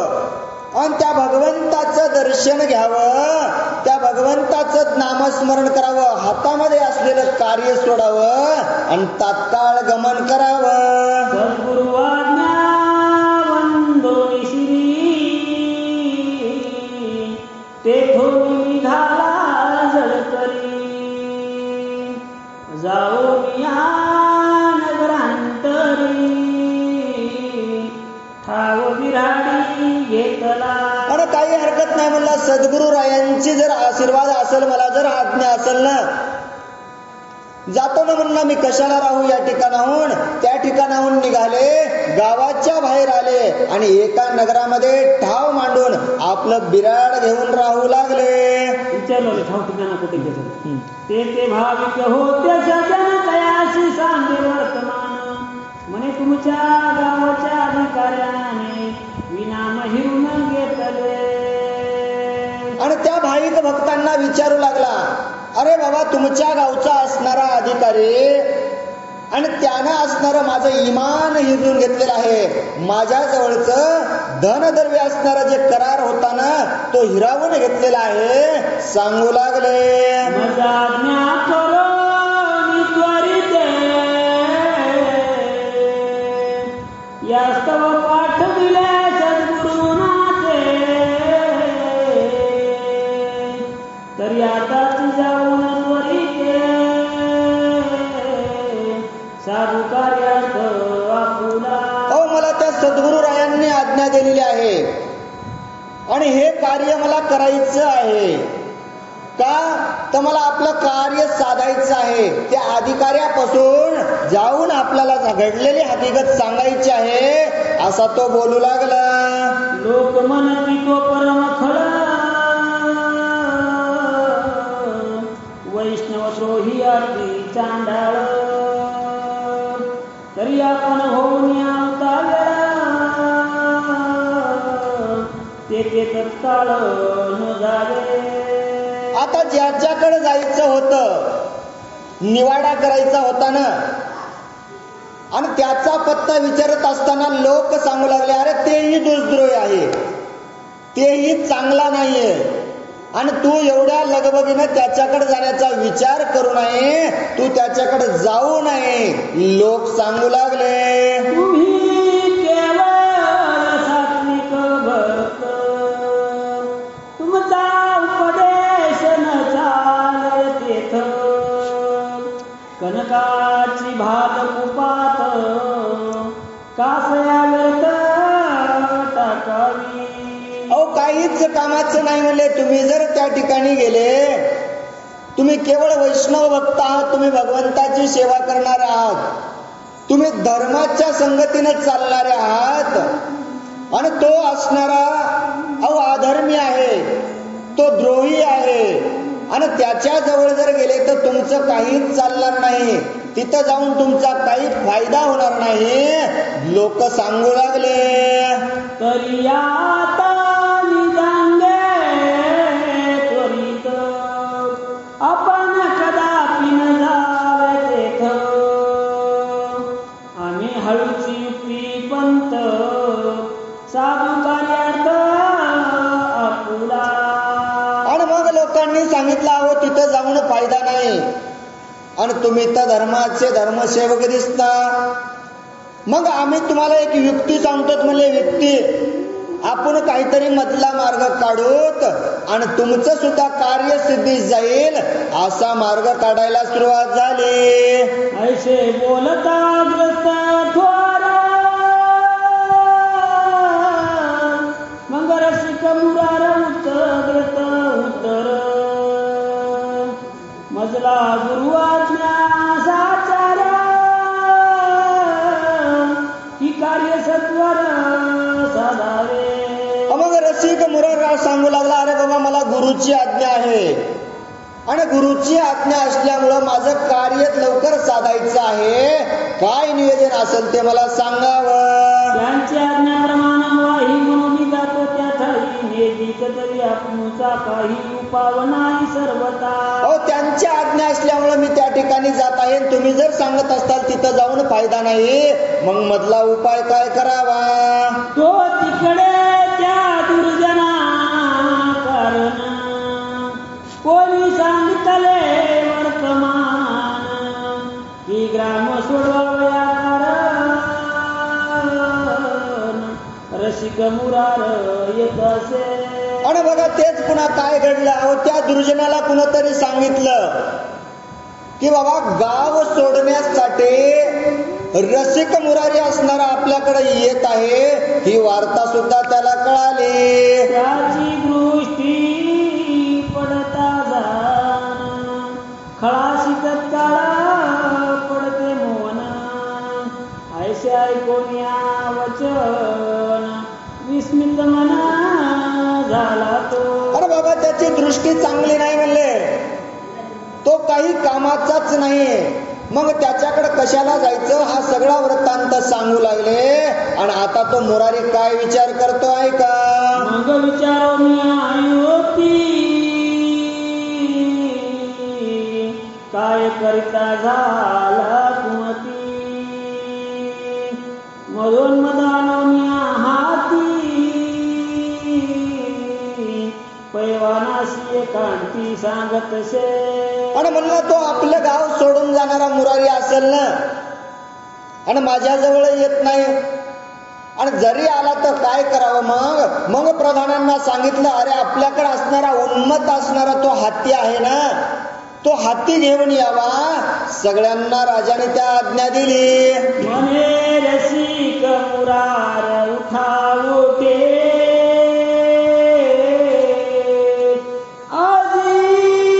आणि त्या भगवंताचं दर्शन घ्यावं, त्या भगवंताचं नामस्मरण करावं, हातामध्ये असलेलं कार्य सोडावं आणि तात्काळ गमन करावं. सद्गुरु आज्ञा वंदोनी श्री, तेथून निघाला जळकरी, जाओ या नगरांतरी, ठाव विराडी घेतला. आणि काही हरकत नाही म्हणला, सद्गुरु रायांची जर आशीर्वाद असेल, मला जर आज्ञा असेल ना, जातो ना म्हणला मी, कशाला राहू या ठिकाणाहून. त्या ठिकाणाहून निघाले, गावाच्या बाहेर आले आणि एका नगरामध्ये ठाव मांडून आपलं बिराड घेऊन राहू लागले. विचारलं ठाव ठिकाणा कुठे घेतलं. ते भाविक होते सजन कयाशी सांगे वर्तमान, म्हणे तुमच्या गावाच्या अधिकाऱ्याने विनाम हिरून घेतले. आणि त्या भाविक भक्तांना विचारू लागला, अरे बाबा, तुमच्या गावचा असणारा अधिकारी आणि त्यानं असणारं माझं इमान हिरवून घेतलेलं आहे, माझ्या जवळचं धनद्रव्य असणारा जे करार होता ना, तो हिरावून घेतलेला आहे. सांगू लागले, माझा आज्ञा करो त्वरित, यास्तव पाठ दिले सद्गुरुनाथे, तरी आताच जाऊन त्वरित, साधू कार्यार्थ आपुला. मला त्या सद्गुरु रायांनी आज्ञा दिलेली आहे आणि हे कार्य मला करायचं आहे. का तर मला आपलं कार्य साधायचं आहे. त्या अधिकाऱ्यापासून जाऊन आपल्याला घडलेली हकीकत सांगायची आहे असा तो बोलू लागला. लोक म्हणती तो परम खरा वैष्णव द्रोही अगदी चांडाळ तरी आपण होऊन अवतारला ते तत्काळ न जावे. आता ज्याच्याकडे जायचं होतं निवाडा करायचा होता ना आणि त्याचा पत्ता विचारत असताना लोक सांगू लागले अरे तेही देशद्रोही आहे तेही चांगला नाहीये आणि तू एवढ्या लगबगीनं त्याच्याकडे जाण्याचा विचार करू नये तू त्याच्याकडे जाऊ नये लोक सांगू लागले. तुम्ही केवळ सात्विक भक्त तुमचा उपदेश न चालय तेथ कनकाची भात कुपात कासया व्यर्थ टाकावी. अहो काहीच कामाचं नाही म्हणले. तुम्ही जर त्या ठिकाणी गेले तुम्ही केवळ वैष्णव भक्त आहात तुम्ही भगवंताची सेवा करणारे आहात तुम्ही धर्माच्या संगतीने चालणारे आहात आणि तो असणारा अहो अधर्मी आहे तो द्रोही आहे आणि त्याच्या जवळ जर गेले तर तुमचं काहीच चालणार नाही तिथं जाऊन तुमचा काही फायदा होणार नाही लोक सांगू लागले. तरी आता निजांगे त्वरित आपण कदापि न जावे तेथ आम्ही हळूची युक्ती पंत साधू कार्यार्थ आपुला. आणि मग लोकांनी सांगितलं अहो तिथं जाऊन फायदा नाही आणि तुम्ही तर धर्माचे धर्मसेवक दिसता मग आम्ही तुम्हाला एक युक्ती सांगतो म्हणले युक्ती आपण काहीतरी मधला मार्ग काढूत आणि तुमचं सुद्धा कार्य सिद्धीस जाईल असा मार्ग काढायला सुरुवात झाली. ऐसे बोलता ग्रस्त थोर मग रसिक मुरार उत्तर मजला गुरु आज्ञा साचारा ही कार्य सत्वर साधावे. मग रसिक मुरार सांगू लागला अरे बाबा मला गुरुची आज्ञा आहे आणि गुरुची आज्ञा असल्यामुळं माझं कार्य लवकर साधायचं आहे काय नियोजन असेल ते मला सांगावं. त्यांची आज्ञाप्रमाणे वाही म्हणून जातो त्या ठाई नेदित तरी आपणचा काही उपाव नाही सर्वता. हो त्यांची आज्ञा असल्यामुळे मी त्या ठिकाणी जात आहे तुम्ही जर सांगत असताल तिथं जाऊन फायदा नाही मग मधला उपाय काय करावा. तो तिकडे त्या दुर्जना कारण कोणी सांगितले वर्तमान की ग्राम सोडवावया कारण रसिक मुरार येत असे. आणि बघा तेच पुन्हा काय घडलं अहो त्या दुर्जनाला कुणीतरी सांगितलं की बाबा गाव सोडण्यासाठी रसिक मुरारी असणारा आपल्याकडे येत आहे ही वार्ता सुद्धा त्याला कळाली. त्याची दृष्टी पडता जाण खळाशी तत्काळ पडते मोहन ऐसे ऐकून या वचन विस्मित मना झाला तो. अरे बाबा त्याची दृष्टी चांगली नाही म्हणले तो काही कामाचाच नाही मग त्याच्याकडे कशाला जायचं हा सगळा वृत्तांत सांगू लागले आणि आता तो मुरारी काय विचार करतो आहे का. मग विचारो मी आयुती काय करिता झाला कुमती मधून मदानो हाती पैवानाशी एकांती सांगत से. आणि म्हणलं तो आपलं गाव सोडून जाणारा मुरारी असेल ना आणि माझ्याजवळ येत नाही आणि जरी आला तर काय करावं मग प्रधानांना सांगितलं अरे आपल्याकडे असणारा उन्मत्त असणारा तो हत्ती आहे ना तो हत्ती घेऊन यावा. सगळ्यांना राजाने त्या आज्ञा दिली. म्हणे रसिक मुरार उठावते आजी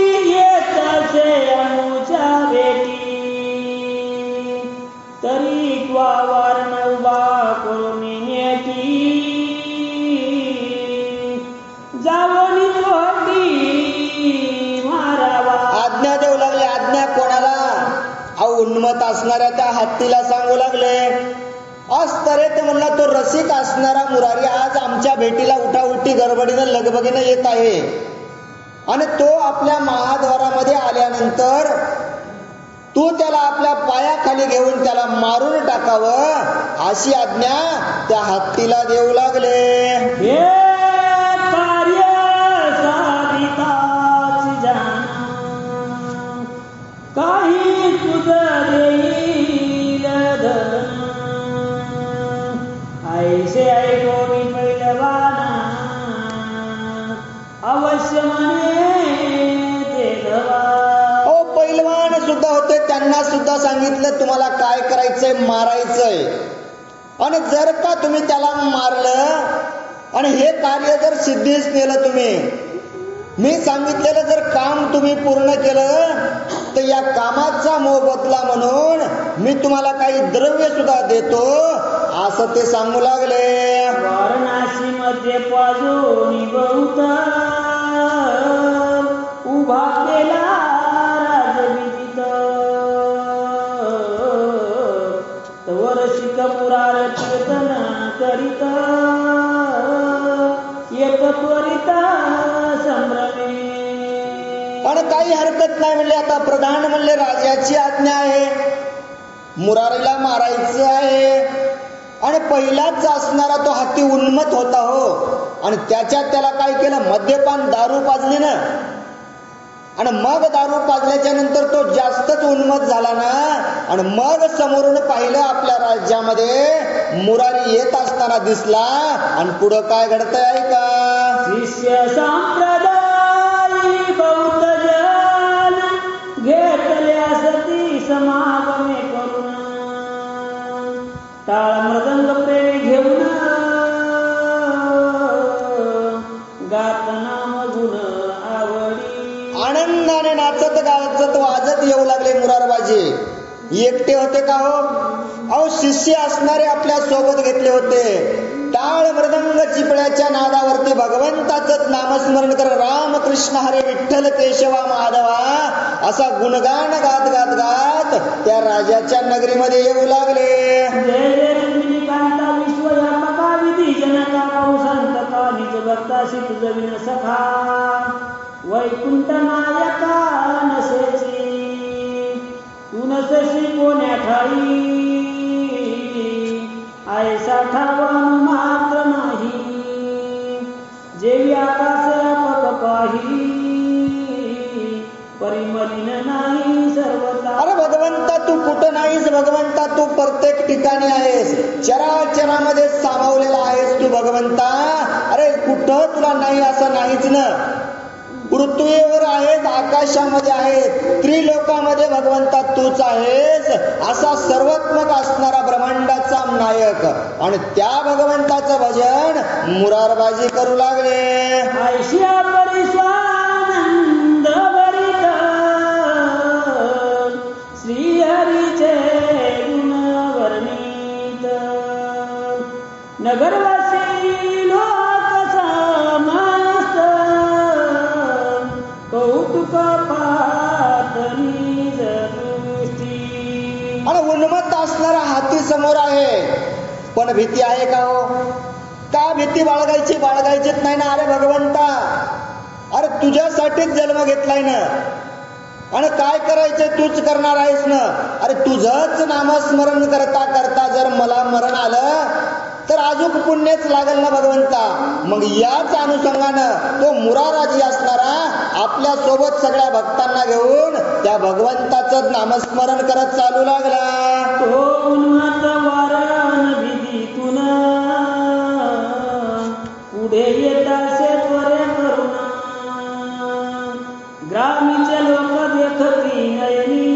उन्मत असणाऱ्या त्या हत्तीला सांगू लागले, आज तरे ते म्हणला तो रसिक असणारा मुरारी आज आमच्या भेटीला उठाउठी गडबडीनं लगबगीनं येत आहे आणि तो आपल्या महाद्वारामध्ये आल्यानंतर तू त्याला आपल्या पायाखाली घेऊन त्याला मारून टाकावं अशी आज्ञा त्या हत्तीला देऊ लागले. हे कार्य साधिताची जाण काही तुझं देईल धन ऐसे ऐकोनी पैलवाना अवश्य म्हणे ते धवा. पैलवान सुद्धा होते, त्यांना सुद्धा सांगितलं तुम्हाला काय करायचंय, मारायचंय आणि जर का तुम्ही त्याला मारलं आणि हे कार्य जर सिद्धीस नेलं, तुम्ही मी सांगितलेलं जर काम तुम्ही पूर्ण केलं तर या कामाचा मोबदला म्हणून मी तुम्हाला काही द्रव्य सुद्धा देतो असं ते सांगू लागले. वाराणसी मध्ये पाजोनी बहुत उभा केला राजविदित तवर शिकपुरार कीर्तन करीत येत त्वरित संभ्रमे. पण काही हरकत नाही म्हणले, आता प्रधान म्हणले राजाची आज्ञा आहे, मुरारीला मारायचं आहे आणि पहिलाच असणारा तो हत्ती उन्मत होता हो आणि त्याच्यात त्याला काय केलं, मद्यपान दारू पाजली ना आणि मग दारू पाजल्याच्या नंतर तो जास्तच उन्मत झाला ना आणि मग समोरून पाहिलं आपल्या राज्यामध्ये मुरारी येत असताना दिसला आणि पुढं काय घडतंय ऐका. शिष्य संप्रदायी बौद्ध जन घेतल्या सती समागमे करून टाळ मृदंग प्रेमी घेऊन गात नाम गुण आवडी. आनंदाने नाचत गाचत वाजत येऊ लागले मुरारबाजी. एकटे होते का हो? अहो शिष्य असणारे आपल्या सोबत घेतले होते. टाळ मृदंग चिपळ्याच्या नादावरती भगवंताचंच नामस्मरण कर, राम कृष्ण हरे विठ्ठल केशवा माधवा असा गुणगान गात गात गात त्या राजाच्या नगरीमध्ये येऊ लागले. जय जय रंजनीकांता विश्वव्यापका विधी जनका पाऊसांतका निज भक्ताशी तुझ विन सखा वैकुंठ नायका नसेची तू नसशी कोण्या ठाई ऐसा ठावन मात्र नाही जेवी आकाश पक पाही परिमलिन नाही सर्वता. अरे भगवंता तू कुठं नाहीस, भगवंता तू प्रत्येक ठिकाणी आहेस, चराचरामध्ये सामावलेला आहेस तू भगवंता. अरे कुठं तुला नाही असं नाहीच ना. पृथ्वीवर आहेत, आकाशामध्ये आहेत, त्रिलोकामध्ये भगवंता तूच आहेस असा सर्वात्मक असणारा ब्रह्मांडाचा नायक आणि त्या भगवंताचं भजन मुरारबाजी करू लागले. ऐशिया परिस्वानंद भरित श्रीहरीचे गुण वर्णित नगरवासी लोक समस्त कौतुक पाहतनी दृष्टी. आणि उन्मत्त असणारा हाती समोर आहे, पण भीती आहे का हो? का भीती बाळगायचीच नाही ना. अरे भगवंता, अरे तुझ्यासाठीच जन्म घेतलाय ना आणि काय करायचंय तूच करणार आहेस ना. अरे तुझंच नामस्मरण करता करता जर मला मरण आलं तर अजून पुण्यच लागल ना भगवंता. मग याच अनुषंगानं तो मुराराजी असणारा आपल्या सोबत सगळ्या भक्तांना घेऊन त्या भगवंताचं नामस्मरण करत चालू लागला. तो उन्मत्त वारण भीतीतून पुढे येतासे त्वरे करून ग्रामीचे लोक देखती नयनी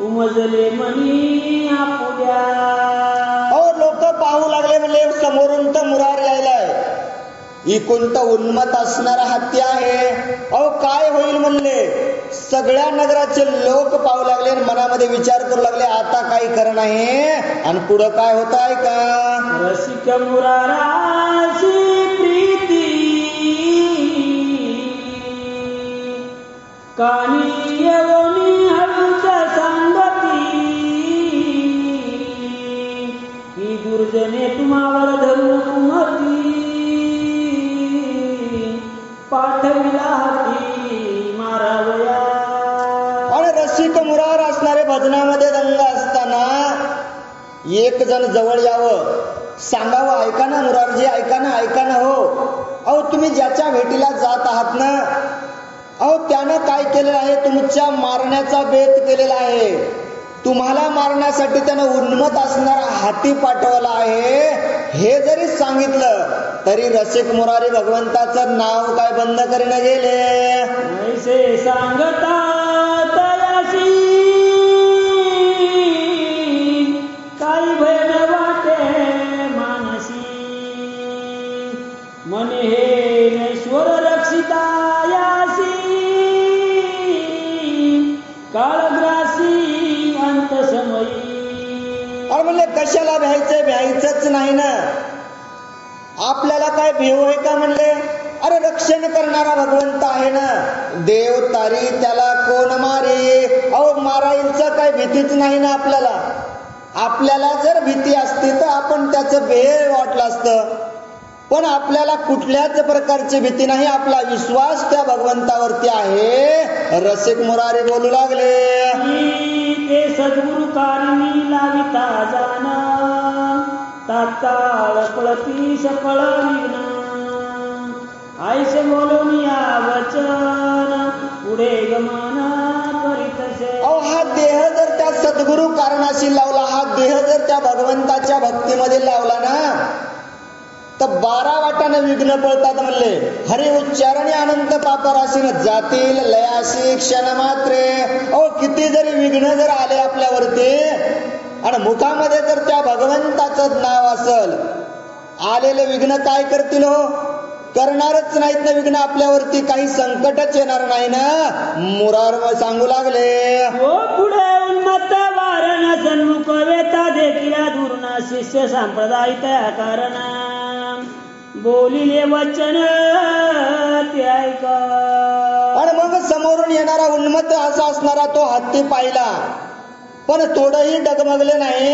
उमजले मनी आपुल्या. लोक पाहू लागले, म्हणले समोरून तर मुरार यायलाय, इकून तर उन्मत असणारा हत्ती आहे. अहो काय होईल म्हणले. सगळ्या नगराचे लोक पाहू लागले आणि मनामध्ये विचार करू लागले आता काही खरं नाही आणि पुढं काय होत आहे का. रसिक मुराराची प्रीती कानी येऊनी हळूच ही दुर्जने तुम्हावर धरून कुमती पाठविला हाती मारावया. आणि रसिक मुरार असणारे भजनामध्ये दंग असताना एक जण जवळ यावं, सांगावं, ऐका ना मुरारजी, ऐका ना हो. अहो तुम्ही ज्याच्या भेटीला जात आहात ना, अहो त्यानं काय केलेलं आहे, तुमच्या मारण्याचा बेत केलेला आहे. तुम्हाला मारण्यासाठी त्यानं उन्मत असणारा हाती पाठवला आहे. हे जरी सांगितलं तरी रसिक मुरारी भगवंताचं नाव काय बंद करीन गेले. ऐसे सांगता तयाशी काही भय न वाटे मानसी. मने हे नश्वर रक्षिता यासी काळग्रासी अंत समयी. अरे म्हणले कशाला भ्यायचंच नाही ना, आपल्याला काय भेव आहे का म्हणले. अरे रक्षण करणारा भगवंत आहे ना, देव तारी त्याला कोण मारी. अहो मारायचं काय भीतीच नाही ना आपल्याला. आपल्याला जर भीती असती तर आपण त्याचं भेय वाटलं असतं, पण आपल्याला कुठल्याच प्रकारची भीती नाही. आपला विश्वास त्या भगवंतावरती आहे. रसिक मुरारी बोलू लागले, ते सद्गुरु कारणी लाविता जाण तात्काळ पळती सफळ विघ्न. आईसे बोलून या वचन पुढे गमन करीतसे. अहो हा देह जर त्या सद्गुरु कारणाशी लावला, हा देह जर त्या भगवंताच्या भक्तीमध्ये लावला ना, तर 12 वाटाने विघ्न पळतात म्हणले. हरि उच्चारणे अनंत पापराशीन जातील लयाशी क्षण मात्रे. अहो किती जरी विघ्न जर आले आपल्यावरती आणि मुखामध्ये जर त्या भगवंताचं नाव असल, आलेले विघ्न काय करतील हो, करणारच नाहीत ना विघ्न आपल्यावरती. काही संकटच येणार नाही ना. मुरार सांगू लागले, हो पुढे उन्मत्त वारण सन्मुख वेता देखील दुर्ना शिष्य संप्रदाय त्या कारण बोलिले वचन ते ऐका. आणि मग समोरून येणारा उन्मत्त असा असणारा तो हत्ती पाहिला, पण थोडंही डगमगले नाही.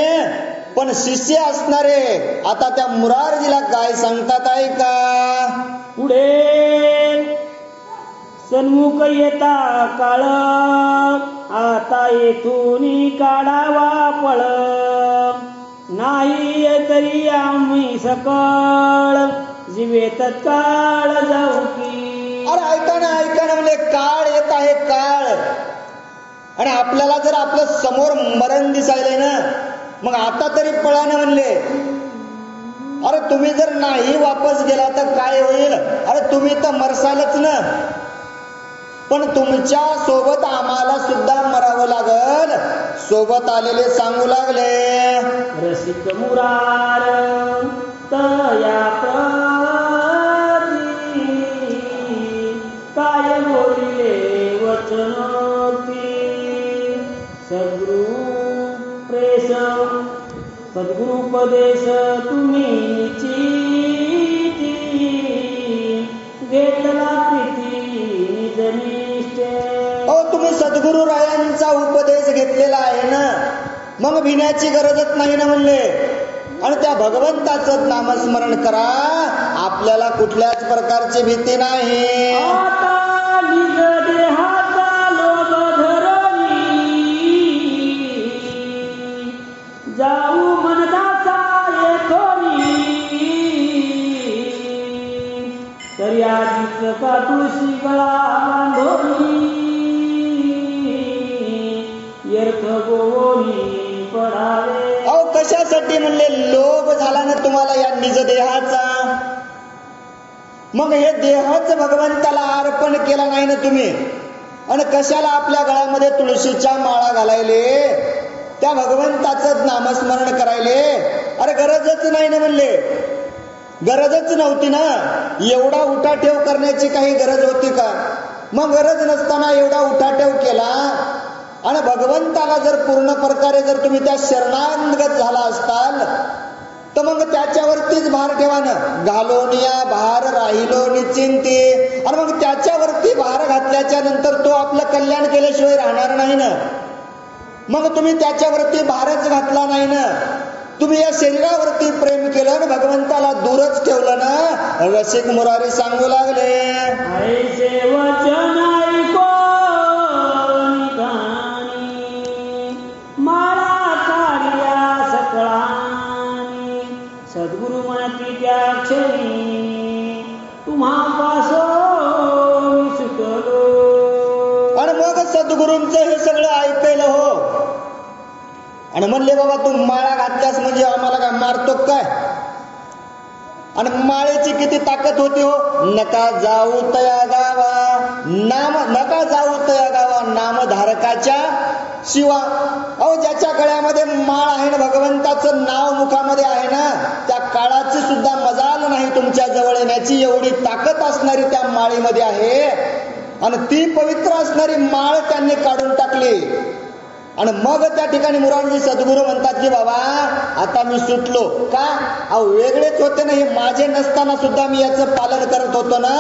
पण शिष्य असणारे आता त्या मुरारजीला काय सांगतात ऐका. पुढे सन्मुख येता काळ आता येथून काढावा पळ. नाही तरी आम्ही सकळ जीवे तत्काळ जाऊ की. अरे ऐका ना म्हणजे काळ येत आहे काळ, आणि आपल्याला जर आपलं समोर मरण दिसायलंय ना, मग आता तरी पळा ना म्हणले. अरे तुम्ही जर नाही वापस गेला तर काय होईल. अरे तुम्ही तर मरसालच ना, पण तुमच्या सोबत आम्हाला सुद्धा मरावं लागल. सोबत आलेले सांगू लागले, रसिक मुरार तया प्रती काय बोलिले वचनोक्ती. सद्गुरुपदेश तुम्ही निश्चिती घेतला प्रीती निज निष्ठे. तुम्ही सद्गुरु रायांचा उपदेश घेतलेला आहे ना, मग भिण्याची गरजच नाही ना म्हणले. आणि त्या भगवंताचं नामस्मरण करा, आपल्याला कुठल्याच प्रकारची भीती नाही. आता निज देहाचा लोभ धरणी जाऊ मनदाचा येथोनी. तरी आधीच का तुळशी गळा बांधोनी व्यर्थ गोवणी पडावे. अहो कशासाठी म्हणले, लोभ झाला ना तुम्हाला या निज देहाचा. मग हे देहच भगवंताला अर्पण केला नाही ना तुम्ही, आणि कशाला आपल्या गळ्यामध्ये तुळशीच्या माळा घालायले, त्या भगवंताचं नामस्मरण करायले. अरे गरजच नाही ना म्हणले, गरजच नव्हती ना. एवढा उठाठेव करण्याची काही गरज होती का. मग गरज नसताना एवढा उठाठेव केला, आणि भगवंताला जर पूर्ण प्रकारे जर तुम्ही त्या शरणागत झाला असताल तर मग त्याच्यावरतीच भार ठेवा ना. घालोनिया भार राहिलो निश्चिंती. आणि मग त्याच्यावरती भार घातल्याच्या नंतर तो आपलं कल्याण केल्याशिवाय राहणार नाही ना. मग तुम्ही त्याच्यावरती भारच घातला नाही ना, तुम्ही या शरीरावरती प्रेम केलं आणि भगवंताला दूरच ठेवलं ना. रसिक मुरारी सांगू लागले, ऐसे वचन ऐकून कानी माळा काढल्या सकळानी. सद्गुरु म्हणती त्या क्षणी तुम्हापासून सुटलो. आणि मग सद्गुरूंचं हे सगळं ऐकलं हो. आणि म्हणले बाबा तू माळा घातल्यास म्हणजे आम्हाला काय मारतो काय. आणि माळेची किती ताकद होती हो. नका जाऊ तया गावा नाम, नका जाऊ तया गावा नामधारकाच्या शिवा. अहो ज्याच्या गळ्यामध्ये माळ आहे ना, भगवंताचं नाव मुखामध्ये आहे ना, त्या काळाची सुद्धा मजाल नाही तुमच्या जवळ येण्याची. एवढी ताकद असणारी त्या माळीमध्ये आहे. आणि ती पवित्र असणारी माळ त्यांनी काढून टाकली. आणि मग त्या ठिकाणी मुरारजी सद्गुरू म्हणतात की बाबा आता मी सुटलो. का? अहो वेगळेच होते ना हे, माझे नसताना सुद्धा मी याचं पालन करत होतो ना.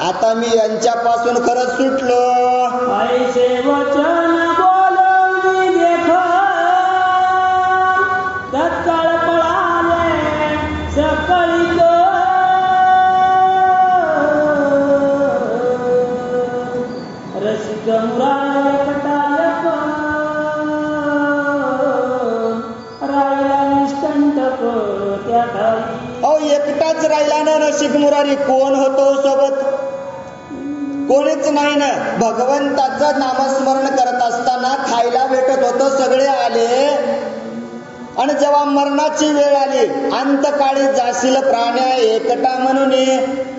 आता मी यांच्यापासून खरंच सुटलो. ऐसे वचन बोलून देखो तत्काळ पळाले सकळीत. रसिक मुरारी अहो एकटाच राहिला ना रसिक मुरारी. कोण होतो सोबत? कोणीच नाही ना. भगवंताचं नामस्मरण करत असताना खायला भेटत होतं, सगळे आले. आणि जेव्हा मरणाची वेळ आली, अंतकाळी जाशील प्राण्या एकटा म्हणून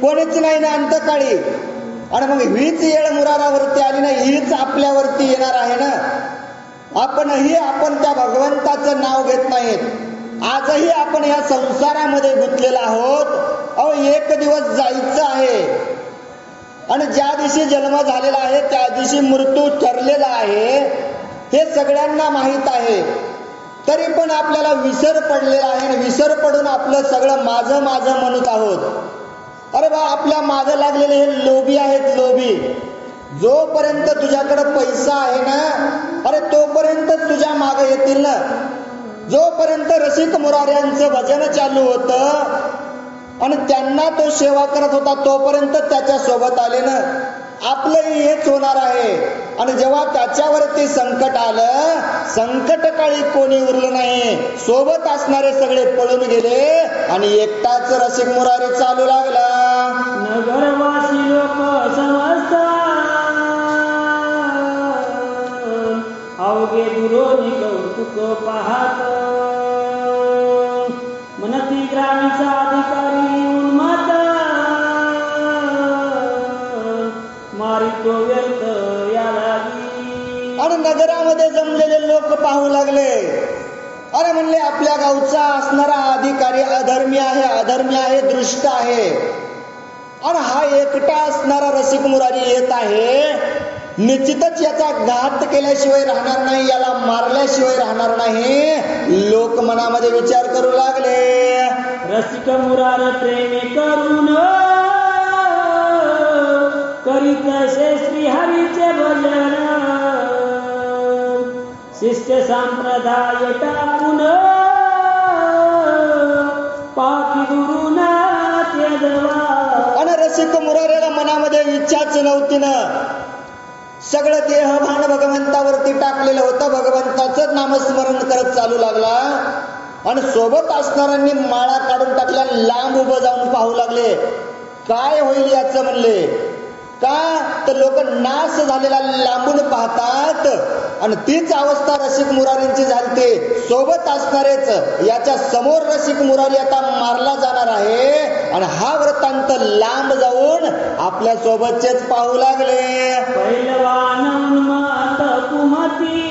कोणीच नाही ना अंतकाळी. आणि मग हीच वेळ मुरारावरती आली ना, हीच आपल्यावरती येणार आहे ना. आपण त्या भगवंताचं नाव घेत नाहीत. आजही आपण या संसारामध्ये गुंतलेला आहोत. अहो एक दिवस जायचं आहे. आणि ज्या दिवशी जन्म झालेला आहे त्या दिवशी मृत्यू ठरलेला आहे, हे सगळ्यांना माहीत आहे. तरी पण आपल्याला विसर पडलेला आहे. विसर पडून आपलं सगळं माझं माझं म्हणत आहोत. अरे बा आपल्या मागं लागलेले हे लोभी आहेत, लोभी. जोपर्यंत तुझ्याकडे पैसा आहे ना, अरे तोपर्यंत तुझ्या मागे येतील ना. जोपर्यंत रसिक मुराऱ्यांचं भजन चालू होतं आणि त्यांना तो सेवा करत होता, तोपर्यंत त्याच्या सोबत आले ना. आपलंही हेच होणार आहे. आणि जेव्हा त्याच्यावरती संकट आलं, संकट काळी कोणी उरलं नाही. सोबत असणारे सगळे पळून गेले आणि एकटाच रसिक मुरारी चालू लागला. नगरवासी लोक समजतात अवघे दुरोनी कौतुक पाहत. म्हणती ग्रामीचा अधिकारी उन्मात मारितो व्यर्थ या लागी. आणि नगरामध्ये जमलेले लोक पाहू लागले. अरे म्हणले आपल्या गावचा असणारा अधिकारी अधर्मी आहे, अधर्मी आहे, दृष्ट आहे. आणि हा एकटा असणारा रसिक मुरारी येत आहे. निश्चितच याचा घात केल्याशिवाय राहणार नाही, याला मारल्याशिवाय राहणार नाही. लोक मनामध्ये विचार करू लागले. रसिक मुरार प्रेमी करून करीत असे श्रीहरीचे भजन. शिष्य संप्रदाय टाकून पाकी दुरून त्यजवा. आणि रसिक मुरारीला मनामध्ये इच्छाच नव्हती ना. सगळं देहभान भगवंतावरती टाकलेलं होतं. भगवंताचं नामस्मरण करत चालू लागला. आणि सोबत असणाऱ्यांनी माळा काढून टाकल्या. लांब उभं जाऊन पाहू लागले काय होईल याचं. म्हणले का तर लोक नाश झालेला लांबून पाहतात. आणि तीच अवस्था रसिक मुरारींची झाली. सोबत असणारेच याच्या समोर रसिक मुरारी आता मारला जाणार आहे. आणि हा वृत्तांत लांब जाऊन आपल्या सोबतचेच पाहू लागले. पैलवान उन्माद कुमती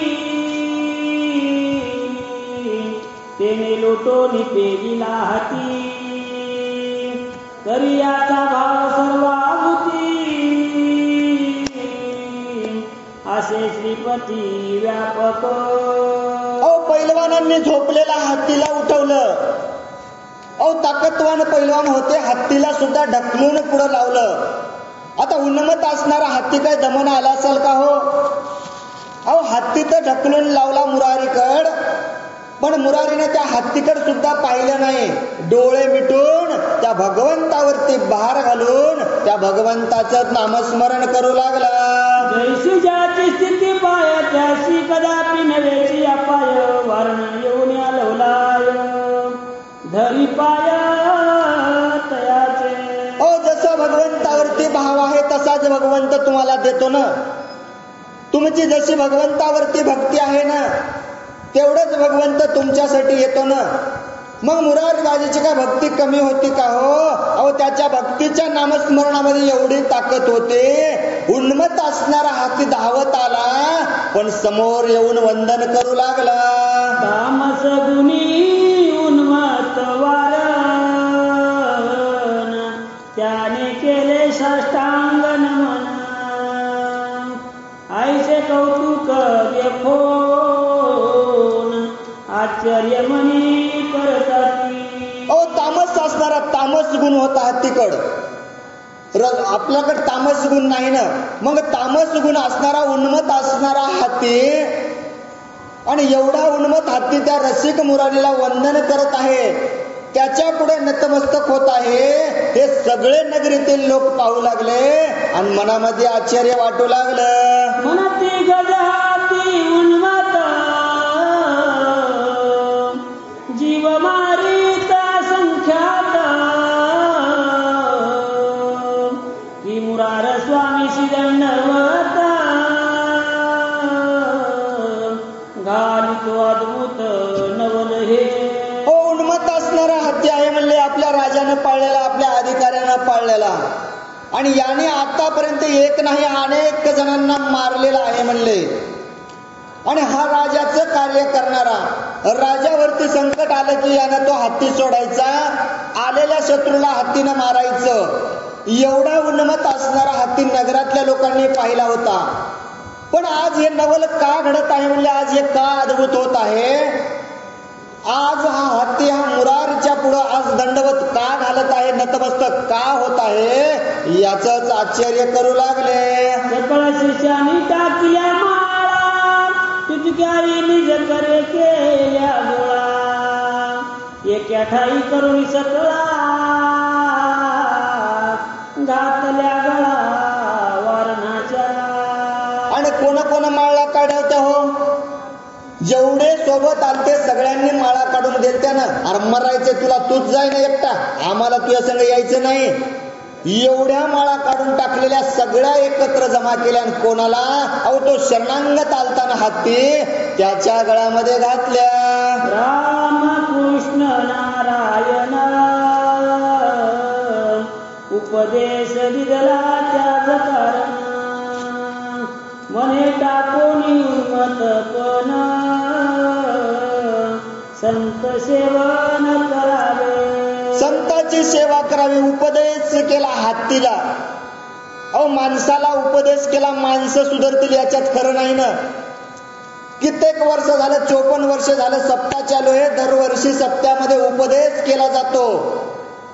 तेने लोटोनी पेलीला हाती. तरी याचा भाव सर्वाभूती असे श्रीपती व्यापक. अहो पैलवानांनी झोपलेला हत्तीला उठवलं. अहो ताकदवान पैलवान होते, हत्तीला सुद्धा ढकलून पुढे लावलं. आता उन्मत असणारा हत्ती काय दमन आला असेल का हो. अहो हत्ती तर ढकलून लावला मुरारीकड. पण मुरारीने त्या हत्तीकडे सुद्धा पाहिलं नाही. डोळे मिटून त्या भगवंतावरती भार घालून त्या भगवंताचं नामस्मरण करू लागला. जैसी ज्याची स्थिती पाय त्याशी कदापि नव्हेची अपाय. वर्ण येऊन लवलाय धरी पाय तयाचे. जसं भगवंतावरती भाव आहे तसाच भगवंत तुम्हाला देतो ना. तुमची जशी भगवंतावरती भक्ती आहे ना तेवढंच भगवंत तुमच्यासाठी येतो ना. मग मुरारबाजीची काय भक्ती कमी होती का हो? अहो त्याच्या भक्तीच्या नामस्मरणामध्ये एवढी ताकद होते. उन्मत असणारा हाती धावत आला पण समोर येऊन वंदन करू लागला. तामस गुणी उन्मत वारण त्याने केले साष्टांग नमन. आईचे कौतुक व्यफोन आश्चर्य मनी करताती. तामस असणारा तामस गुण होता हत्तीकड. आपल्याकडे तामस गुण नाही ना. मग तामस गुण असणारा उन्मत असणारा हत्ती आणि एवढा उन्मत हत्ती त्या रसिक मुरारीला वंदन करत आहे. त्याच्या पुढे नतमस्तक होत आहे. हे सगळे नगरीतील लोक पाहू लागले आणि मनामध्ये आश्चर्य वाटू लागलं. म्हणती गजाती उन्मत जीव मारिता संख्यात. की मुरार स्वामीशी दंडवत घालितो अद्भुत नवल हे. उन्मत असणारा हत्ती आहे म्हणले आपल्या राजानं पाळलेला, आपल्या अधिकाऱ्यानं पाळलेला. आणि याने आतापर्यंत एक नाही अनेक जणांना मारलेला आहे म्हणले. आणि हा राजाचं कार्य करणारा. राजावरती संकट आलं की यानं तो हत्ती सोडायचा, आलेल्या शत्रूला हत्तीनं मारायचं. एवढा उन्मत असणारा हत्ती नगरातल्या लोकांनी पाहिला होता. पण आज हे नवल का घडत आहे म्हणले, आज हे का अद्भुत होत आहे. आज हा हत्ती हा मुरारीच्या पुढं आज दंडवत का घालत आहे, नतमस्तक का होत आहे याचंच आश्चर्य करू लागले. सकळ शिष्यानी टाकल्या माळा तुझ्याई निज करे केल्या गोळा. एका ठाई करून सकळा घातल्या गळा वारणाच्या. आणि कोण माळा काढवत्या हो. जेवढे सोबत आलते सगळ्यांनी माळा काढून दिलत्या ना. अरे मरायचे तुला, तूच जाय ना एकटा, आम्हाला तुझ्या संग यायचं नाही. एवढ्या माळा काढून टाकलेल्या सगळ्या एकत्र जमा केल्या. आणि कोणाला? अहो तो शरणांगत आलताना हत्ती त्याच्या गळ्यामध्ये घातल्या. राम कृष्ण नारायण उपदेश दिला त्याच कारण. मने टाकून उन्मतपण संत सेवन करावे. संतांची सेवा करावी. उपदेश केला हत्तीला. अहो माणसाला उपदेश केला, माणसं सुधारतील याच्यात खरं नाही ना. कित्येक वर्ष झालं, 54 वर्ष झालं सप्ताह चालू आहे. दरवर्षी सप्त्यामध्ये उपदेश केला जातो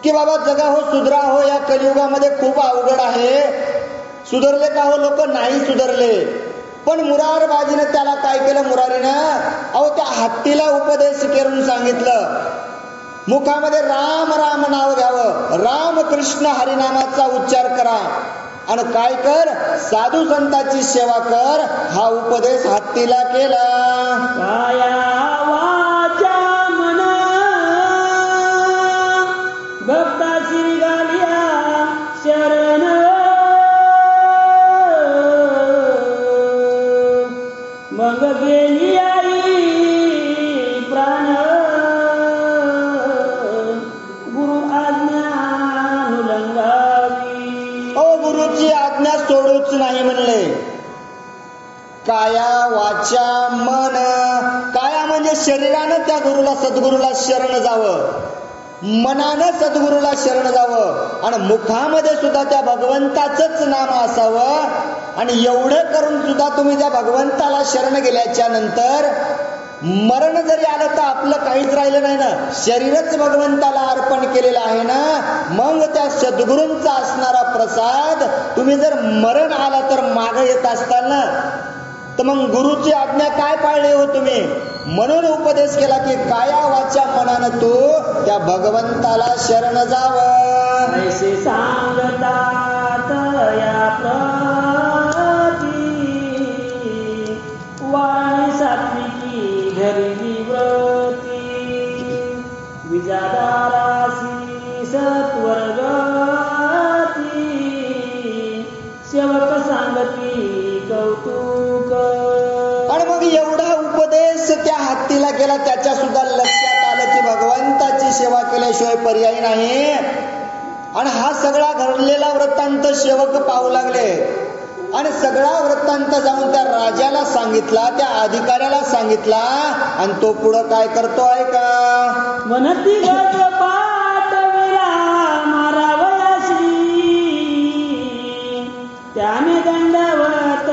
की बाबा जगा हो, सुधरा हो, या कलियुगामध्ये खूप अवघड आहे. सुधारले का हो लोक? नाही सुधारले. पण मुरारबाजीनं त्याला काय केलं मुरारीनं? अहो त्या हत्तीला उपदेश करून सांगितलं, मुखामध्ये राम राम नाव घ्यावं, राम कृष्ण हरिनामाचा उच्चार करा आणि काय कर, साधू संतांची सेवा कर. हा उपदेश हत्तीला केला. काया वाचा मन भक्ताची गालिया शरण. मग गेली आई प्राण गुरु आज्ञा उल्लंघावी. गुरुची आज्ञा सोडूच नाही म्हणले. काया वाचा मन. काया म्हणजे शरीरानं त्या गुरुला सद्गुरूला शरण जावं, मनानं सद्गुरूला शरण जावं आणि मुखामध्ये सुद्धा त्या भगवंताचंच नाम असावं. आणि एवढं करून सुद्धा तुम्ही त्या भगवंताला शरण गेल्याच्या नंतर मरण जरी आलं तर आपलं काहीच राहिलं नाही ना. शरीरच भगवंताला अर्पण केलेलं आहे ना. मग त्या सद्गुरूंचा असणारा प्रसाद तुम्ही जर मरण आला तर मागे येत असताल ना. तर मग गुरुची आज्ञा काय पाळली हो तुम्ही? म्हणून उपदेश केला की काया वाचा मनानं तू त्या भगवंताला शरण जावं. ऐसे सांगतात या प्रती वाणी सात्विकी धरली व्रती विजादारासी सत्वर्गती सेवक सांगती कौतुक. आणि मग एवढा उपदेश त्या हत्तीला केला, त्याच्या सुद्धा लक्षात आलं की भगवंताची सेवा केल्याशिवाय पर्याय नाही. आणि हा सगळा घडलेला वृत्तांत सेवक पाहू लागले आणि सगळा वृत्तांत जाऊन त्या राजाला सांगितला, त्या अधिकाऱ्याला सांगितला. आणि तो पुढं काय करतो ऐका. वनती पाठ मारावयाशी त्याने दंडवत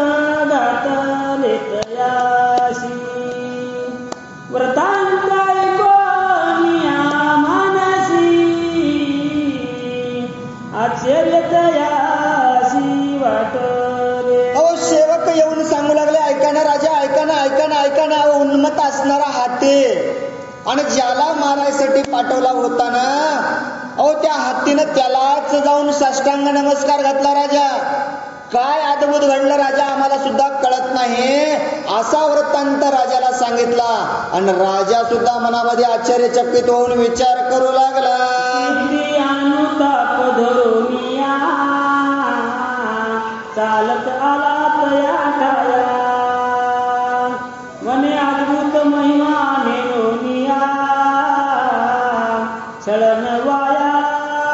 घातले तयाशी व्रतांत मानसी आश्चर्य तयाशी वाटले. अहो सेवक येऊन सांगू लागले, ऐका ना राजा, ऐका ना, ऐका ना, ऐका ना. उन्मत असणारा हत्ती आणि ज्याला मारायसाठी पाठवला होता ना, अहो त्या हत्तीनं त्यालाच जाऊन साष्टांग नमस्कार घातला. राजा काय अद्भुत घडलं राजा, आम्हाला सुद्धा कळत नाही. असा वृत्तांत राजाला सांगितला. आणि राजा सुद्धा मनामध्ये आश्चर्यचकित होऊन विचार करू लागला. अनुताप धरोनिया चालत आला प्रयाठाया मने अद्भुत महिमा नेरोनिया छळन वाया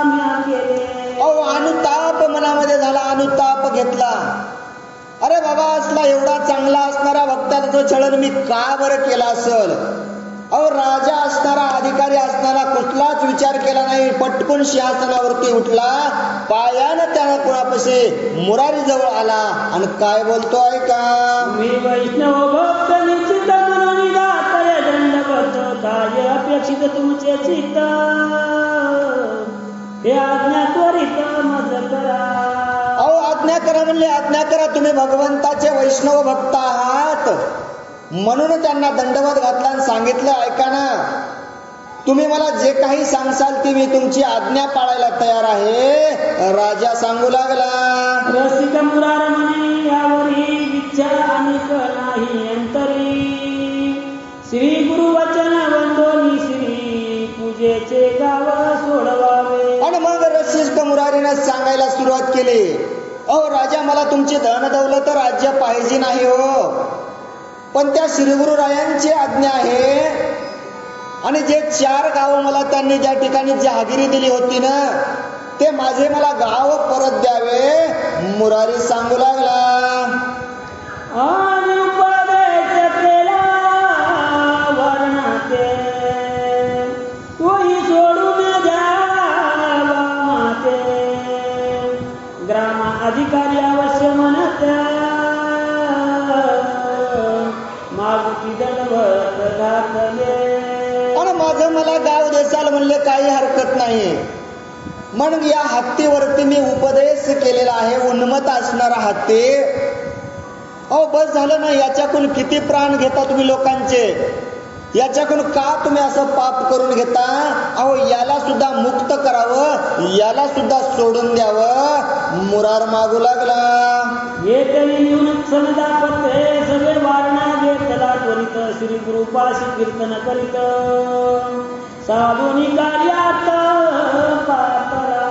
म्या गेले. अहो अनुताप मनामध्ये झाला, अनुताप घेतला. अरे बाबा, असला एवढा चांगला असणारा भक्ताचं छळन मी का बरं केला असल. अहो राजा असणारा, अधिकारी असणारा कुठलाच विचार केला नाही. पटकून सिंहासनावरती उठला, पायानं त्यानं कुणापाशी मुरारी जवळ आला आणि काय बोलतो ऐका. मी वैष्णव भक्त निश्चित म्हणून गातय दंडबद्ध काय अपेक्षित तुमचे चित्त हे आज्ञा त्वरित मज करा. अहो आज्ञा करा म्हणले, आज्ञा करा. तुम्ही भगवंताचे वैष्णव भक्त आहात म्हणून त्यांना दंडवत घातला आणि सांगितलं, ऐका ना, तुम्ही मला जे काही सांगसाल ती मी तुमची आज्ञा पाळायला तयार आहे. राजा सांगू लागला. रसिक मुरार म्हणे यावरी विचार अनेक नाही अंतरी श्री गुरु वचन वंदोनी श्री पूजेचे गाव सोडवावे. आणि मग रसिक मुरारीनं सांगायला सुरुवात केली, अहो राजा, मला तुमची धन दौलत राज्य पाहिजे नाही हो, पण त्या श्रीगुरुरायांची आज्ञा आहे. आणि जे 4 गाव मला त्यांनी ज्या ठिकाणी जहागिरी दिली होती ना, ते माझे मला गाव परत द्यावे. मुरारी सांगू लागला. आणि उपदेश केला वर्णाते तोही सोडून द्यावा माते ग्राम अधिकारी अवश्य म्हणत्या मागुती दंडवत घातले. आणि माझं मला गाव देसाल म्हणले, काही हरकत नाही. मग या हत्तीवरती मी उपदेश केलेला आहे, उन्मत असणारा हत्ती. अहो बस झालं ना, याच्याकडून किती प्राण घेता तुम्ही लोकांचे, याच्याकडून का तुम्ही असं पाप करून घेता. अहो याला सुद्धा मुक्त करावं, याला सुद्धा सोडून द्यावं. मुरार मागू लागला. हे तरी येऊन समजापते सगळे वारणा घेतला त्वरित श्री गुरुपाशी कीर्तन करीत साधुनी कार्यात पातळा.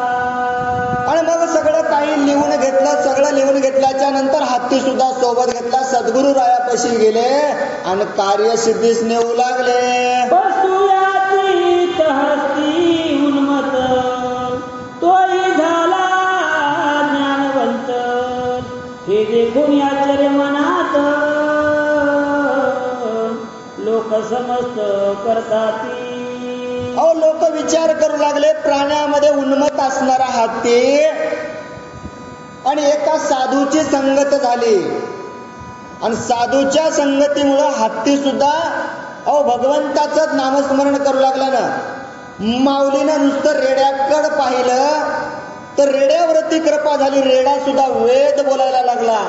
आणि मग सगळं काही लिहून घेतलं. सगळं लिहून घेतल्याच्या नंतर हत्ती सुद्धा सोबत घेतला, सद्गुरु रायापाशी गेले आणि कार्यसिद्धीस नेऊ लागले. बसुयातीत हस्ती उन्मत तोही झाला ज्ञानवंत हे देखून आश्चर्य मनात लोक समस्त करतात. अहो लोक विचार करू लागले, प्राण्यामध्ये उन्मत असणारा हत्ती आणि एका साधूची संगत झाली आणि साधूच्या संगतीमुळं हत्ती सुद्धा अहो भगवंताचं नामस्मरण करू लागला ना. माऊलीनं नुसतं रेड्याकड पाहिलं तर रेड्यावरती कृपा झाली. रेडा सुद्धा वेद बोलायला लागला.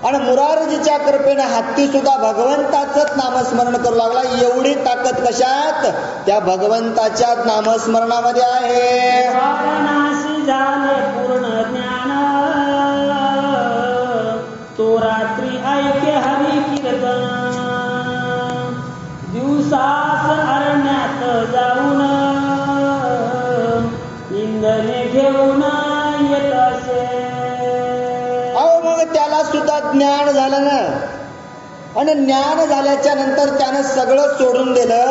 आणि मुरारजीच्या कृपेने हत्ती सुद्धा भगवंताचंच नामस्मरण करू लागला. एवढी ताकद कशात? त्या भगवंताच्या नामस्मरणामध्ये आहे. वारणासी झाले पूर्ण ज्ञान, तो रात्री ऐके हरी कीर्तन, दिवसास अरण्यात जाऊन इंधने घेऊन येत असे. अहो मग त्याला सुद्धा ज्ञान झालं ना, आणि ज्ञान झाल्याच्या नंतर त्यानं सगळं सोडून दिलं.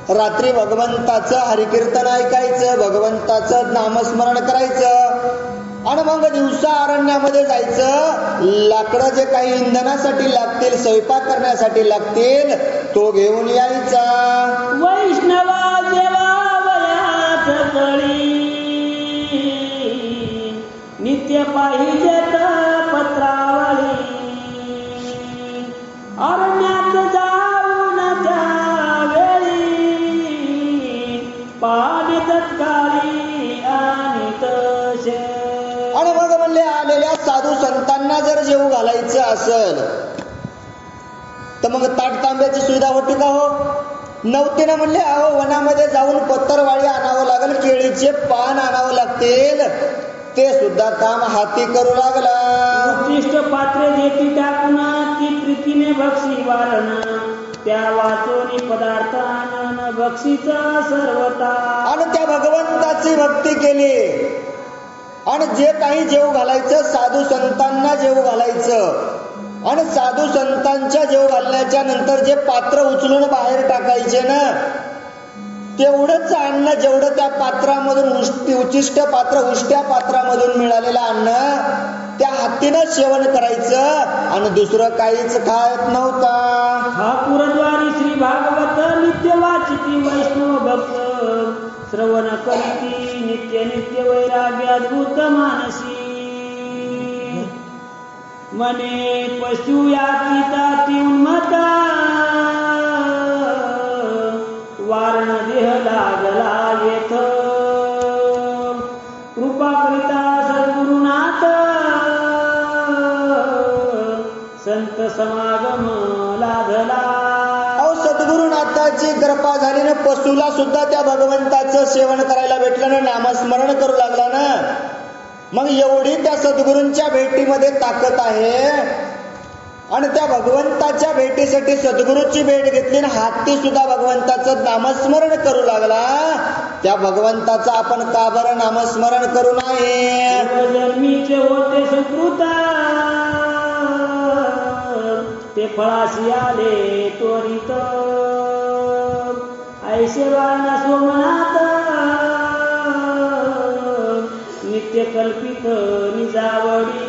रात्री भगवंताचं हरिकीर्तन ऐकायचं, भगवंताचं नामस्मरण करायचं, आणि मग दिवसा अरण्यामध्ये जायचं. लाकडं जे काही इंधनासाठी लागतील, स्वयंपाक करण्यासाठी लागतील, तो घेऊन यायचा. वैष्णवा देवा वयात कळी, नित्य पाहिजेत पत्रावळी, अरण्यात जाऊन त्यावेळी पाणी तत्काळी आणि तसे. आणि मग म्हणले आलेल्या साधू संतांना जर जेवू घालायचं असेल तर मग ताट तांब्याची सुविधा होती का हो? नव्हती ना. म्हणले अहो वनामध्ये जाऊन पत्तरवाळी आणावं लागेल, केळीचे पान आणावं लागतील, ते सुद्धा काम हाती करू लागला. उत्कृष्ट पात्रे देती टाकून ती प्रीतीने बक्षी वारण, त्या वाचोनी पदार्थ आनन बक्षीच सर्वता. आणि त्या भगवंताची भक्ती केली, आणि जे काही जेव घालायचं साधू संतांना जेव घालायचं, आणि साधू संतांच्या जेव घालण्याच्या नंतर जे पात्र उचलून बाहेर टाकायचे ना, तेवढंच अन्न जेवढं त्या पात्रामधून उच्चिष्ट पात्र उष्ट्या पात्रामधून मिळालेलं अन्न त्या हत्तीनं सेवन करायचं, आणि दुसरं काहीच खात नव्हता. ठाकूरद्वारी श्री भागवत नित्य वाचिती वैष्णव भक्त, श्रवण करीती नित्य नित्य वैराग्य अद्भुत मानसी. मने पशु याती उन्मता, वारण देह लागला येथ, कृपा करिता सद्गुरुनाथ, संत समागम लाभला. अहो सद्गुरुनाथाची कृपा झाली ना, पशुला सुद्धा त्या भगवंताचं सेवन करायला भेटलं ना, नामस्मरण करू लागला ना. मग एवढी त्या सद्गुरूंच्या भेटीमध्ये ताकद आहे, आणि त्या भगवंताच्या भेटीसाठी सद्गुरूची भेट घेतली, आणि हत्ती सुद्धा भगवंताचं नामस्मरण करू लागला. त्या भगवंताचं आपण का बरं नामस्मरण करू नये? जन्मीचे होते सुकृत, ते फळाशी आले त्वरित, ऐसे वारणा सोमनाथ, नित्य कल्पित निजावडी.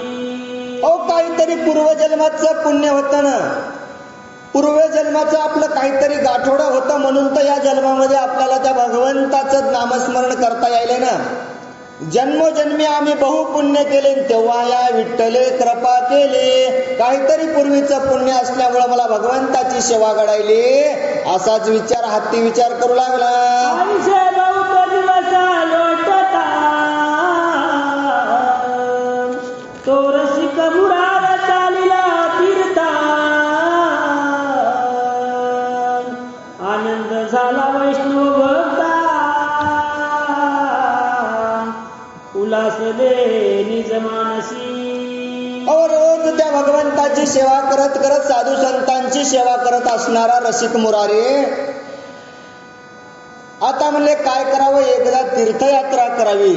अहो काहीतरी पूर्वजन्माचं पुण्य होतं ना, पूर्वजन्माचं आपलं काहीतरी गाठोडं होतं, म्हणून तर या जन्मामध्ये आपल्याला त्या भगवंताचं नामस्मरण करता यायले ना. जन्मोजन्मी आम्ही बहुपुण्य केले, तेव्हा या विठ्ठले कृपा केली. काहीतरी पूर्वीचं पुण्य असल्यामुळे मला भगवंताची सेवा घडायली, असाच विचार हत्ती विचार करू लागला. तो रसिक मुरार चालिला तीर्था, आनंद झाला वैष्णव भक्ता, उल्हासले निज मानसी. रोज त्या भगवंताची सेवा करत करत साधू संतांची सेवा करत असणारा रसिक मुरारी आता म्हणले काय करावं, एकदा तीर्थयात्रा करावी.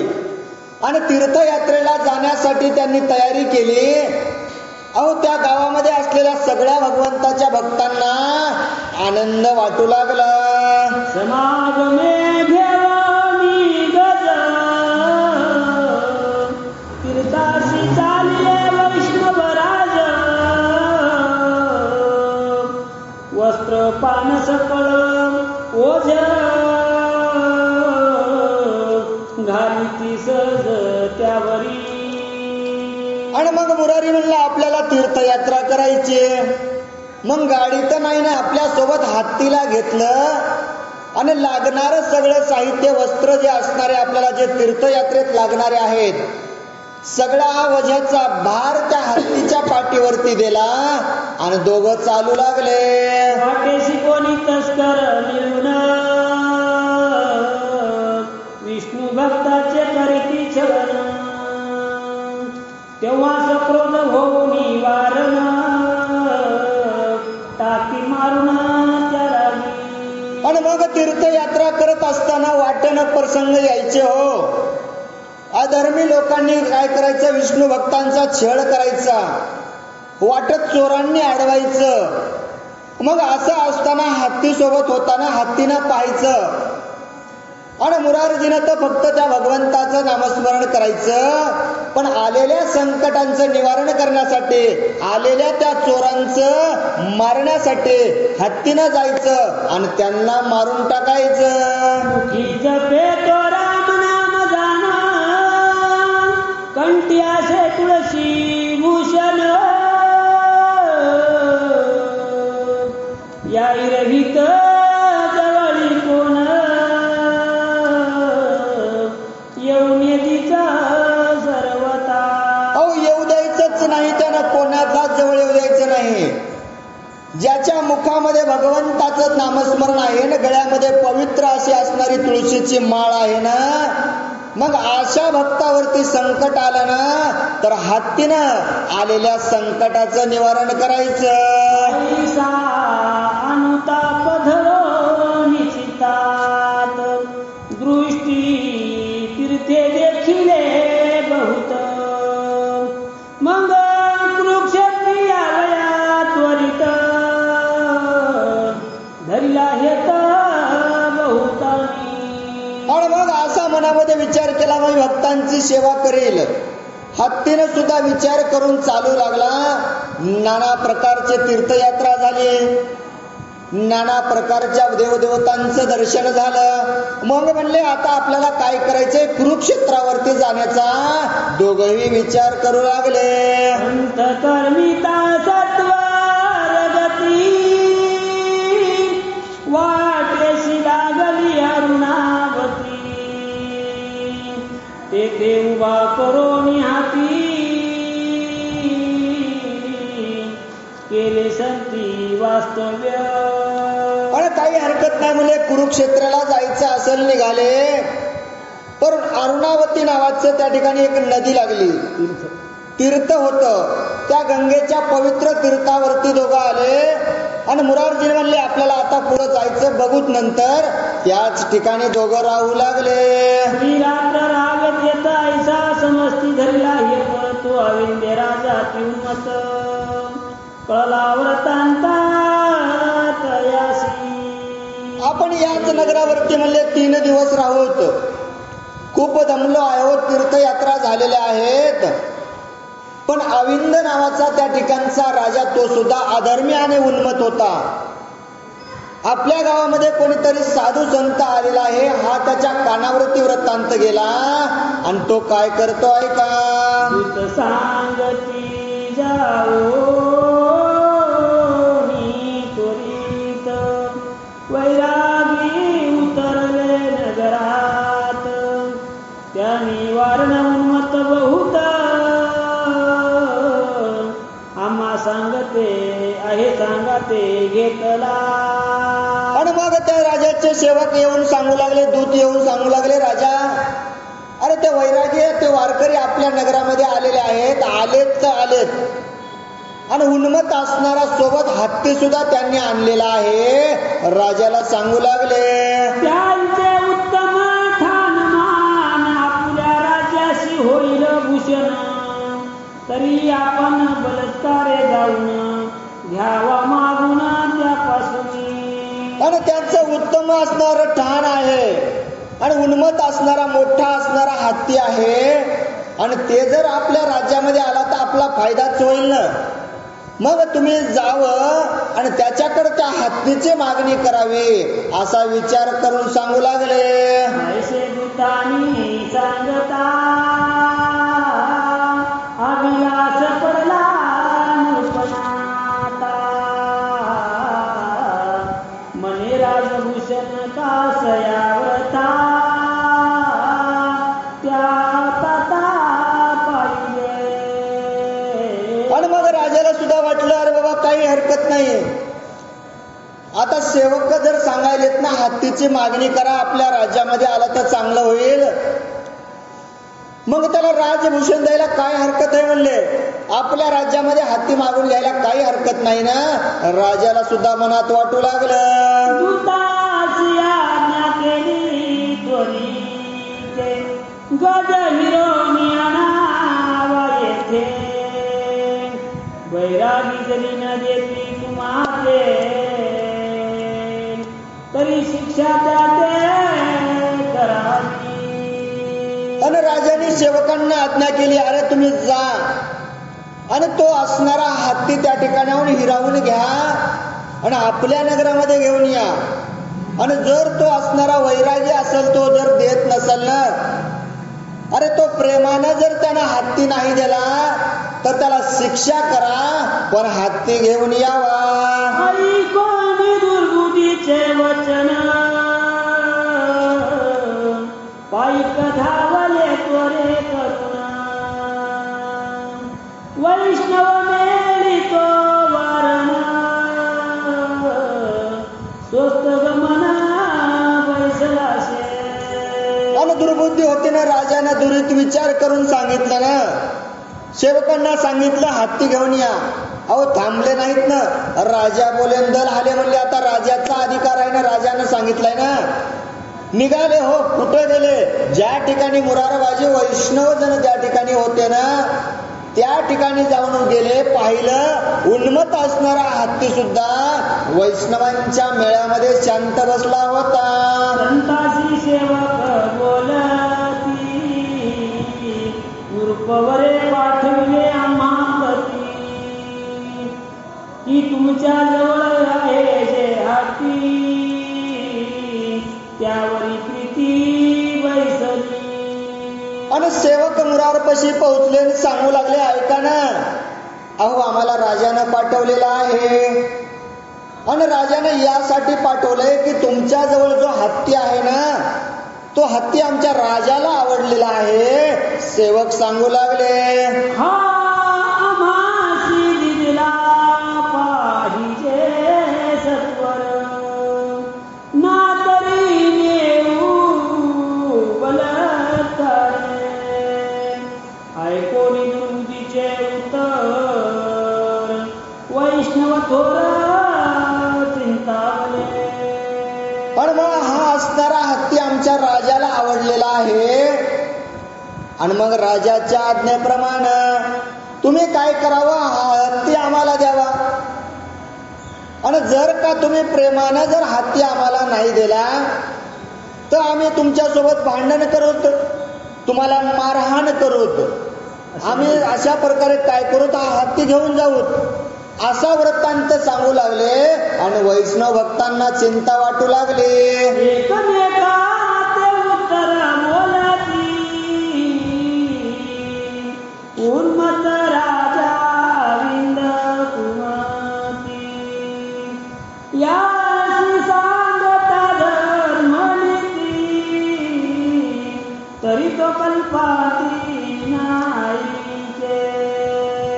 आणि तीर्थयात्रेला जाण्यासाठी त्यांनी तयारी केली. अहो त्या गावामध्ये असलेल्या सगळ्या भगवंताच्या भक्तांना आनंद वाटू लागला. समागमे घेऊनी गज, तीर्थाशी चालले वैष्णवराज, वस्त्र पान सकळ ओझ, घालिती सहज त्यावरी. आणि मग मुरारी म्हणला आपल्याला तीर्थयात्रा करायची. मग गाडी तर नाही ना, आपल्या सोबत हत्तीला घेतलं, आणि लागणारं सगळं साहित्य वस्त्र जे असणारे आपल्याला जे तीर्थयात्रेत लागणारे आहेत सगळा वज्याचा भार त्या हत्तीच्या पाठीवरती दिला आणि दोघं चालू लागले. वाटेशी कोणी तस्कर मिळून विष्णू भक्ताचे करीती छळण, तेव्हा सक्रोध होऊन वारण टाकी मारून त्याला. आणि मग तीर्थयात्रा करत असताना वाटेनं प्रसंग यायचे हो. अधर्मी लोकांनी काय करायचं, विष्णू भक्तांचा छळ करायचा, वाटत चोरांनी अडवायचं. मग असं असताना हत्ती सोबत होताना हत्तीनं पाहायचं आणि मुरारजीनं तर फक्त त्या भगवंताचं नामस्मरण करायचं. पण आलेल्या संकटांचं निवारण करण्यासाठी, आलेल्या त्या चोरांचं मारण्यासाठी हत्तीनं जायचं आणि त्यांना मारून टाकायचं. कंठी असे तुळशी भूषण या रहित जवळी कोण येऊन येतीचा सर्वता. अहो येऊ द्यायचंच नाही त्यानं, कोणाचा जवळ येऊ द्यायचं नाही. ज्याच्या मुखामध्ये भगवंताचं नामस्मरण आहे ना, गळ्यामध्ये पवित्र अशी असणारी तुळशीची माळ आहे ना, मग अशा भक्तावरती संकट आलं ना तर हत्तीनं आलेल्या संकटाचं निवारण करायचं. अनुताप धरो निश्चितात दृष्टी तीर्थे देखिले बहुत. मग कुरुक्षेत्रीया वया त्वरित धरला हेत बहुतानी. आणि मग असा मनामध्ये विचार केला, मग भक्तांची सेवा करेल. हत्तीनं सुद्धा विचार करून चालू लागला. नाना प्रकारचे तीर्थयात्रा झाली, नाना प्रकारच्या देवदेवतांचं दर्शन झालं. मग म्हणले आता आपल्याला काय करायचंय, कुरुक्षेत्रावरती जाण्याचा दोघंही विचार करू लागले. अंतकर्मिता सत्वरगती वाटेशी लागली अरुणावती. तेथे उभा करोनी हाती केले संती वास्तव्य. आणि काही हरकत नाही मुले, कुरुक्षेत्राला जायचं असेल निघाले. पण अरुणावती नावाचं त्या ठिकाणी एक नदी लागली, तीर्थ होतं. त्या गंगेच्या पवित्र तीर्थावरती दोघं आले आणि मुरारजी म्हणले आपल्याला आता पुढे जायचं, बघूत नंतर. त्याच ठिकाणी दोघं राहू लागले. रात्र रागत येत ऐसा समस्ती धरला येत तो अविंद्य राजा किंमत कळला व्रतांता तयासी. आपण याच नगरावरती म्हणले 3 दिवस राहूत. खूप दमलो आहोत, तीर्थयात्रा झालेल्या आहेत. पण अविंद नावाचा त्या ठिकाणचा राजा तो सुद्धा अधर्मी आणि उन्मत होता. आपल्या गावामध्ये कोणीतरी साधू संत आलेला आहे, हा त्याच्या कानावरती वृत्तांत गेला आणि तो काय करतो ऐका. सांगती जाओ त्वरित वैरागी उतरले नगरात. त्या निवारण उन्मत बहुत आम्हा सांगते आहे सांगते घेतला. आणि मग त्या राजाचे सेवक येऊन सांगू लागले, दूत येऊन सांगू लागले, राजा अरे ते वैरागी ते वारकरी आपल्या नगरामध्ये आलेले आहेत, आलेत तर आलेत. आणि उन्मत असणारा सोबत हत्ती सुद्धा त्यांनी आणलेला आहे. राजाला सांगू लागले, त्यांचे उत्तम ठाणमान आपल्या राज्याशी होईल भूषण. तरी आपण बलात्कारे जाऊन घ्यावा मागून त्यापासून. आणि त्यांचं उत्तम असणारं ठाण आहे आणि उन्मत असणारा मोठा असणारा हत्ती आहे. आणि ते जर आपल्या राज्यामध्ये आला तर आपला फायदाच होईल ना. मग तुम्ही जावं आणि त्याच्याकडे त्या हत्तीची मागणी करावी असा विचार करून सांगू लागले. ऐसे दूतानी सांगता अभिलाष पडला नृपनाता. मने राजभूषण कासयावता त्या ताता पायी नाहीये. आता सेवक जर सांगायलेत ना हत्तीची मागणी करा, आपल्या राज्यामध्ये आला तर चांगलं होईल, मग त्याला राजभूषण द्यायला काय हरकत आहे म्हणले. आपल्या राज्यामध्ये हत्ती मागून घ्यायला काही हरकत नाही ना. राजाला सुद्धा मनात वाटू लागलं. दूताची आज्ञा केली त्वरिते, गज हिरोनी आणावा येथे. वैरागी जरी न देती तुम्हाले, तरी शिक्षा त्याते करावी. आणि राजाने सेवकांना आज्ञा केली, अरे तुम्ही जा आणि तो असणारा हत्ती त्या ठिकाणाहून हिरावून घ्या आणि आपल्या नगरामध्ये घेऊन या. आणि जर तो असणारा वैरागी असेल, तो जर देत नसेल ना, अरे तो प्रेमानं जर त्यानं हत्ती नाही दिला तर त्याला शिक्षा करा, पण हत्ती घेऊन यावा. ऐकोनी दुर्बुद्धीचे वचन, पायीक धावले त्वरे करुणा. वैष्णव मेली तो वारणा, स्वस्त गमना बैसलाशे. आणि दुर्बुद्धी होती ना. राजाने दुरीत विचार करून सांगितलं ना, सेवकांना सांगितलं हत्ती घेऊन या. अहो थांबले नाहीत ना. राजा बोले दल आले म्हणले. आता राजाचा अधिकार आहे ना, राजानं सांगितलंय ना. निघाले हो. कुठे गेले? ज्या ठिकाणी मुरारबाजी वैष्णव जण ज्या ठिकाणी होते ना, त्या ठिकाणी जाऊन गेले. पाहिलं उन्मत असणारा हत्ती सुद्धा वैष्णवांच्या मेळ्यामध्ये शांत बसला होता. संतासी सेवक बोलती, उर्पवरे पाठविले आम्हाप्रती, की तुमच्या जवळ आहे जे हत्ती, त्यावरी प्रीती बैसली. आणि सेवक मुरारपाशी पोहोचले आणि सांगू लागले, ऐका ना, अहो आम्हाला राजानं पाठवलेला आहे. आणि राजाने यासाठी पाठवलंय की तुमच्या जवळ जो हत्ती आहे ना, तो हत्ती आमच्या राजाला आवडलेला आहे. सेवक सांगू लागले, हा आम्हासी दिला पाहिजे सत्वर, ना तरी नेऊ बलात्कारे. ऐकोनी दुर्बुद्धीचे उत्तर, वैष्णव थोर चिंतावले. पण मग हा असणारा हत्ती आमच्या राजाला आवडलेला आहे. आणि मग राजाच्या आज्ञेप्रमाणे तुम्ही काय करावं, हा हत्ती आम्हाला द्यावा. आणि जर का तुम्ही प्रेमानं जर हत्ती आम्हाला नाही दिला तर आम्ही तुमच्यासोबत भांडण करूत, तुम्हाला मारहाण करूत, आम्ही अशा प्रकारे काय करूत, हा हत्ती घेऊन जाऊत, असा वृत्तांत सांगू लागले. आणि वैष्णव भक्तांना चिंता वाटू लागली. एकमेका ते उत्तर बोलती, उन्मत राजा विंद कुमती. यासी सांगता धर्मनीती, तरी तो कल्पाती नाहीचे.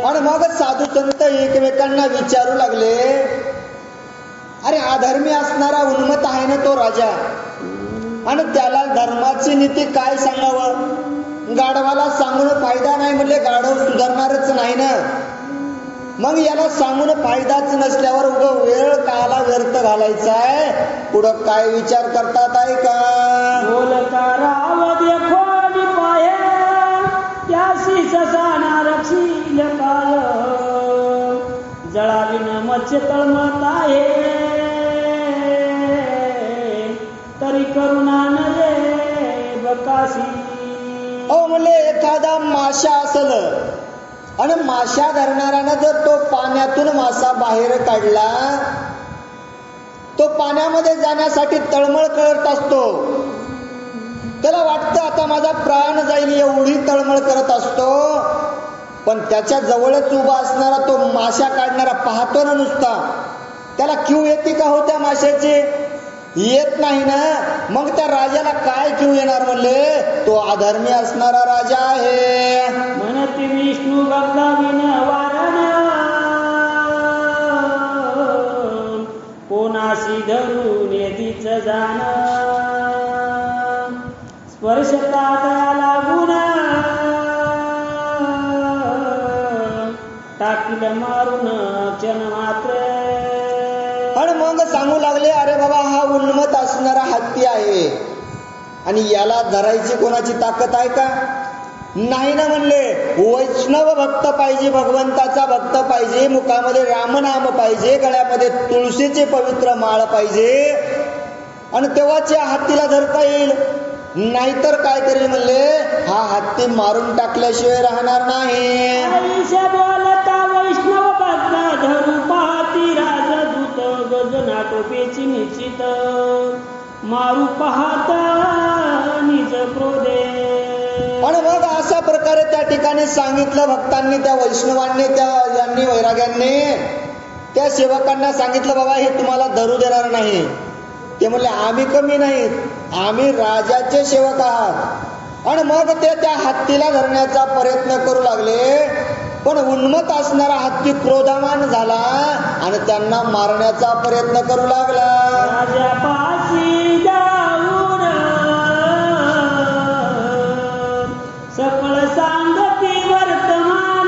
आणि मग साधू संत एकमेकांना विचारू लागले, अरे अधर्मी असणारा उन्मत आहे ना तो राजा, आणि त्याला धर्माची नीती काय सांगावं. गाढवाला सांगून फायदा नाही म्हणले, गाढव सुधारणारच नाही ना. मग याला सांगून फायदाच नसल्यावर उग वेळ काला व्यर्थ घालायचाय. पुढं काय विचार करतात आहे का. बोल कराव देखो पाय, त्याशी ससाना रक्षील काल. जळाविन मत्स्य तळमत आहे, तरी करुणा नये बकाशी. अहो म्हणले एखादा माशा असल आणि माशा धरणाऱ्यानं जर तो पाण्यातून मासा बाहेर काढला, तो पाण्यामध्ये जाण्यासाठी तळमळ करत असतो. त्याला वाटतं आता माझा प्राण जाईल, एवढी तळमळ करत असतो. पण त्याच्या जवळच उभा असणारा तो माशा काढणारा पाहतो ना नुसता, त्याला क्यू येते का हो त्या माशाची? येत नाही ना. मग त्या राजाला काय क्यू येणार म्हणले, तो अधर्मी असणारा राजा आहे. म्हणती विष्णू भक्ता विन वारण, जाण स्पर्शता त्या लागून टाकील मारून क्षण मात्र. आणि मग सांगू लागले अरे बाबा हा उन्मत असणारा हत्ती आहे आणि याला धरायची कोणाची ताकद आहे का? नाही ना म्हणले. वैष्णव भक्त पाहिजे, भगवंताचा भक्त पाहिजे, मुखामध्ये रामनाम पाहिजे, गळ्यामध्ये तुळशीचे पवित्र माळ पाहिजे आणि तेव्हाच या हत्तीला धरता येईल. नाहीतर काय करेल म्हणले हा हत्ती मारून टाकल्याशिवाय राहणार नाही. आयुष्य बोलता वैष्णव भक्त धरू पाहती राजदूत गजना टोपेची निश्चित मारू पाहता निज क्रोधे. आणि मग अशा प्रकारे त्या ठिकाणी सांगितलं भक्तांनी, त्या वैष्णवांनी, त्या यांनी वैराग्यांनी त्या सेवकांना सांगितलं बाबा हे तुम्हाला धरू देणार नाही. ते म्हणले आम्ही कमी नाहीत, आम्ही राजाचे सेवक आहात. आणि मग ते त्या हत्तीला धरण्याचा प्रयत्न करू लागले, पण उन्मत असणारा हत्ती क्रोधमान झाला आणि त्यांना मारण्याचा प्रयत्न करू लागला. राजापाशी जाऊन सकळ सांगती वर्तमान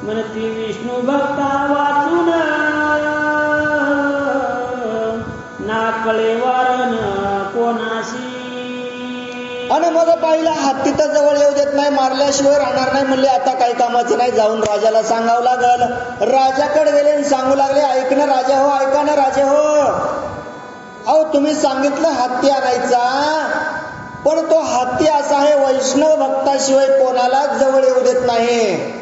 म्हणती विष्णू भक्ता वाचून नाकळे वारण कोणाशी. आणि मग पाहिला हत्ती तर जवळ येऊ देत नाही, मारल्याशिवाय राहणार नाही. म्हणले आता काही कामाचं नाही, जाऊन राजाला सांगावं लागल. राजाकडे गेले आणि सांगू लागले ऐक ना राजा हो, ऐका ना राजा हो, अहो तुम्ही सांगितलं हत्ती आणायचा, पण तो हत्ती असा आहे वैष्णव भक्ताशिवाय कोणालाच जवळ येऊ देत नाही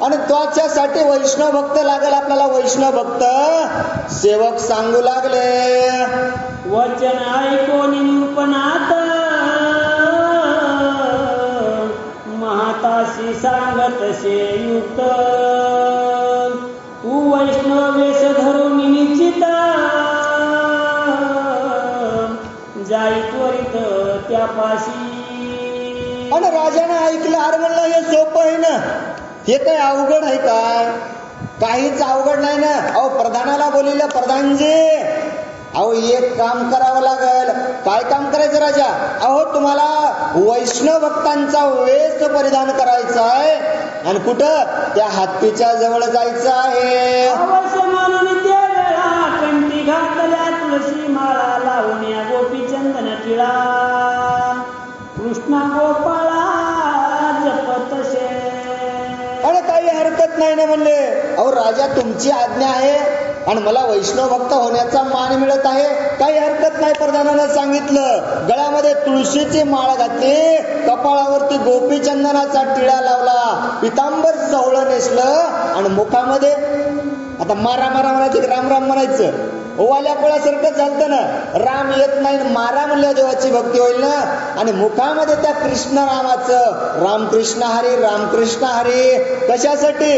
आणि त्याच्यासाठी वैष्णव भक्त लागेल आपल्याला. वैष्णव भक्त सेवक सांगू लागले वचन ऐकून निरूपणात महाताशी सांगत से युक्त तू वैष्णव वेश धरून निश्चित जाई त्वरित त्यापाशी. आणि राजाने ऐकलं अरे म्हणलं हे सोपं आहे ना, हे काय अवघड आहे काय? काहीच अवघड नाही ना. अहो प्रधानाला बोलिले प्रधानजी अहो एक काम करावं लागल. काय काम करायचं राजा? अहो तुम्हाला वैष्णव भक्तांचा वेश परिधान करायचा आहे आणि कुठं त्या हत्तीच्या जवळ जायचं आहे. अवश्य म्हणून त्या वेळा कंठी घातल्या तुळशी माळा लावून या गोपी चंदन टिळा कृष्णा गोपाळा जपतसे. आणि काही हरकत नाही ना म्हणले. अहो राजा तुमची आज्ञा आहे आणि मला वैष्णव भक्त होण्याचा मान मिळत आहे, काही हरकत नाही. प्रधानानं सांगितलं गळ्यामध्ये तुळशीची माळ घातली, कपाळावरती गोपी चंदनाचा टिळा लावला, पितांबर सवळं नेसलं आणि मुखामध्ये आता मारा मारा म्हणायचं, राम राम म्हणायचं. ओवाल्या पळासारखं चालतं ना, राम येत नाही मारा म्हणल्या देवाची भक्ती होईल ना. आणि मुखामध्ये त्या कृष्ण रामाचं रामकृष्ण हरी कशासाठी?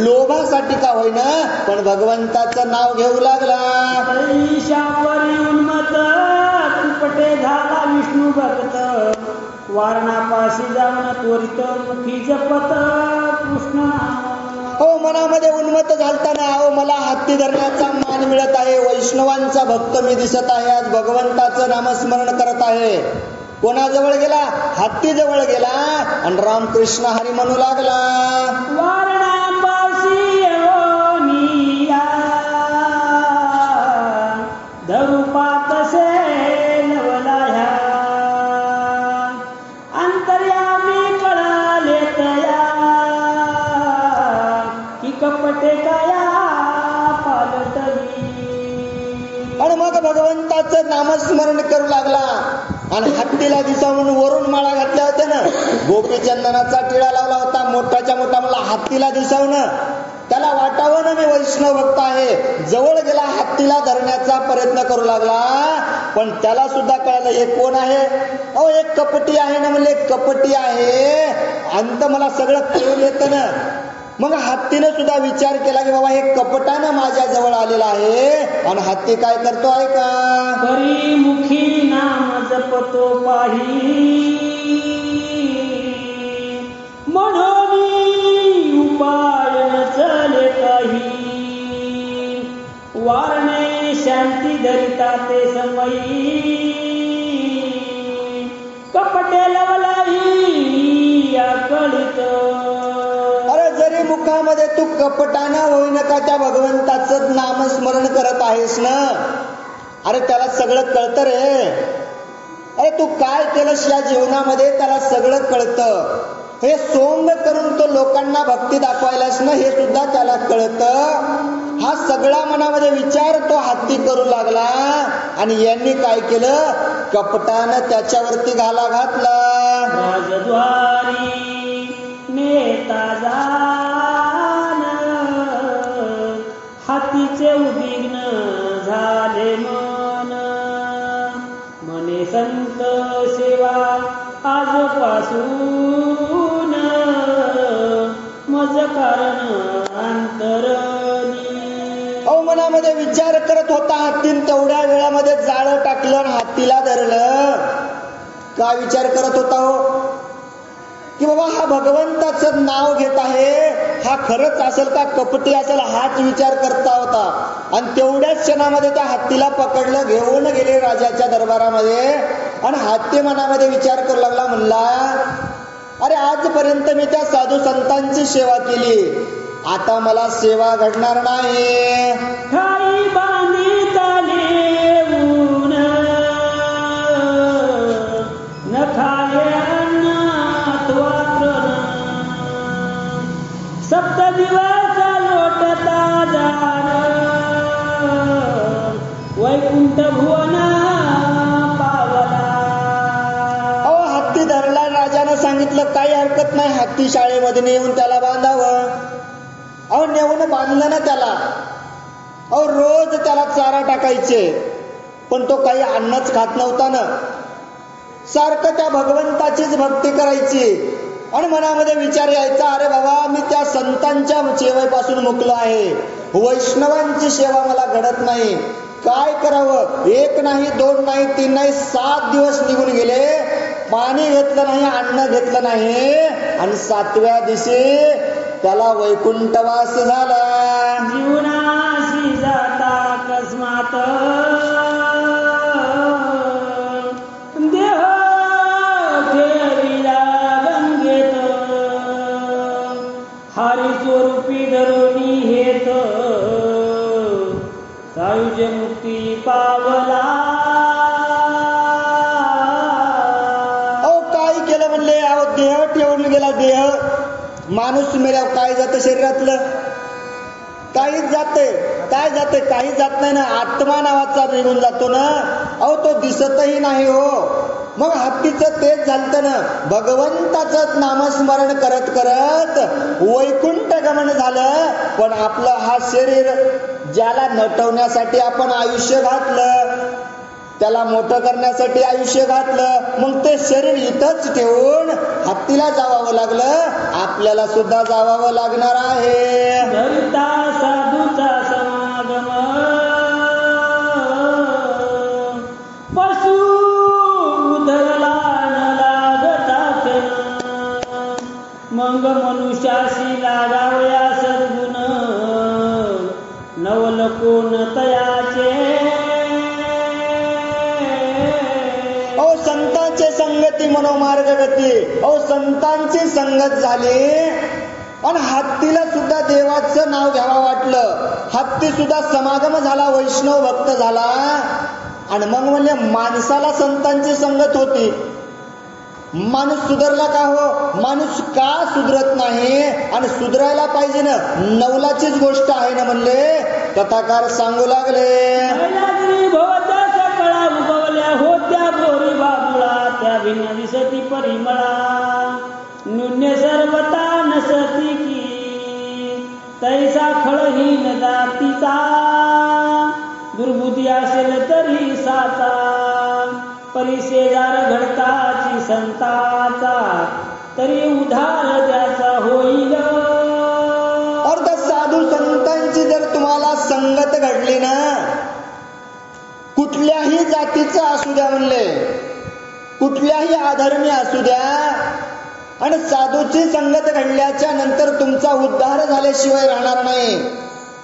लोभासाठी का होईना पण भगवंताचं नाव घेऊ लागला. उन्मत तुपटे झाला विष्णू भक्त वारणापाशी जाऊन त्वरित मुखी जपत कृष्ण. हो मनामध्ये उन्मत झालताना अहो मला हत्ती धरण्याचा मान मिळत आहे, वैष्णवांचा भक्त मी दिसत आहे, आज भगवंताचं नामस्मरण करत आहे. कोणाजवळ गेला? हत्ती जवळ गेला आणि रामकृष्ण हरी म्हणू लागला. वारणापाशी येऊनिया धरू पातसे नवला ह्या अंतर्यामी कळाले तया की कपटे काया पालटली. आणि मग भगवंताचं नामस्मरण करू लागला आणि हत्तीला दिसावून वरून माळा घातल्या होत्या ना, गोपी चंदनाचा टिळा लावला होता मोठाच्या मोठा. मला हत्तीला दिसावं त्याला वाटावं ना मी वैष्णव भक्त आहे. जवळ गेला, हत्तीला धरण्याचा प्रयत्न करू लागला, पण त्याला सुद्धा कळलं हे कोण आहे. अहो एक कपटी आहे ना म्हणले, कपटी आहे अंत मला सगळं कळून येतं ना. मग हत्तीने सुद्धा विचार केला की बाबा हे कपटानं माझ्या जवळ आलेला आहे. आणि हत्ती काय करतो आहे का? बरी मुखी नाम जपतो पाही म्हणून उपाय न चले काही वारणे त्याची धरिता ते समयी कपटे लवलाई आकळीत. अरे जरी मुखामध्ये तू कपटानं होईन का त्या भगवंताचं नामस्मरण करत आहेस ना, अरे त्याला सगळं कळतं रे. अरे तू काय केलंस या जीवनामध्ये त्याला सगळं कळतं. हे सोंग करून तो लोकांना भक्ती दाखवायलास ना, हे सुद्धा त्याला कळतं. हा सगळा मनामध्ये विचार तो हाती करू लागला आणि यांनी काय केलं, कपटानं त्याच्यावरती घाला घातला. राजद्वारी नेता जान हातीचे उद्विग्न झाले मन. मने संत सेवा आजपासून मज कारण अंतरणी. मनामध्ये विचार करत होता हत्तीन तेवढ्या वेळामध्ये जाळं टाकलं आणि हत्तीला धरलं. काय विचार करत होता हो, की बाबा हा भगवंताचं नाव घेत आहे, हा खरंच असेल का कपटी असेल, हाच विचार करता होता. आणि तेवढ्याच क्षणामध्ये त्या हत्तीला पकडलं, घेऊन गेले राजाच्या दरबारामध्ये. आणि हत्ती मनामध्ये विचार करू लागला, म्हणला अरे आजपर्यंत मी त्या साधू संतांची सेवा केली, आता मला सेवा घडणार नाही. ठाई बांधी चालेऊन न खाले अन्नात वापरण. सप्त दिवस लोटता दार वैकुंठ भुवन पावला. हत्ती धरला. राजानं सांगितलं काही हरकत नाही, हत्ती शाळेमध्ये नेऊन त्याला बांधावं. नेऊन बांधलं ना त्याला. रोज त्याला चारा टाकायचे, पण तो काही अन्नच खात नव्हता ना. सारखं त्या भगवंताचीच भक्ती करायची. आणि मनामध्ये विचार यायचा, अरे बाबा मी त्या संतांच्या सेवेपासून मुकलो आहे, वैष्णवांची सेवा मला घडत नाही, काय करावं. 1 नाही 2 नाही 3 नाही 7 दिवस निघून गेले, पाणी घेतलं नाही, अन्न घेतलं नाही. आणि 7व्या दिवशी त्याला वैकुंठवास झाला. जीवनाशी जाता अकस्मात देह ठेविला गंगेत. हरी स्वरूपी धरुणी हेत सायुज्य मुक्ती पावला. काय केलं म्हणले, देह ठेवून गेला. देह माणूस मेल्यावर काय जातं शरीरातलं, काहीच जाते. काय जाते, काही जात नाही ना. आत्मा नावाचा निघून जातो ना. तो दिसतही नाही हो. मग हत्तीचं तेच झालं ना, भगवंताचं नामस्मरण करत करत वैकुंठ गमन झालं. पण आपलं हा शरीर ज्याला नटवण्यासाठी आपण आयुष्य घातलं, त्याला मोठं करण्यासाठी आयुष्य घातलं, मग ते शरीर इथंच ठेवून हत्तीला जावावं लागलं. आपल्याला सुद्धा जावावं लागणार आहे. धरिता साधूचा समागम पशु धरला न लागता मग मनुष्याशी लागावया सद्गुण नवल कोण तयाचे. संतांची संगती मनोमार्गगती. संतांची संगत झाली आणि हत्तीला सुद्धा देवाचं नाव घ्यावं वाटलं. हत्ती सुद्धा समागम झाला, वैष्णव भक्त झाला. आणि मग म्हणजे माणसाला संतांची संगत होती, माणूस सुधारला का हो. माणूस का सुधरत नाही, आणि सुधरायला पाहिजे ना, नवलाचीच गोष्ट आहे ना म्हणले कथाकार सांगू लागले. होत्या बोरी बाबुळा त्या भिन्न दिसती परिमळा. न्यून्य सर्वता नसती की तैसा खळहीन जातीचा. दुर्बुद्धी असेल तरी साचा परिसेदार घडताची संताचा. तरी उधार त्याचा होईल. अर्थ साधू संतांची जर तुम्हाला संगत घडली ना, कुठल्याही जातीचा असू द्या म्हणले, कुठल्याही अधर्मी असू द्या, आणि साधूची संगत घडल्याच्या नंतर तुमचा उद्धार झाल्याशिवाय राहणार नाही.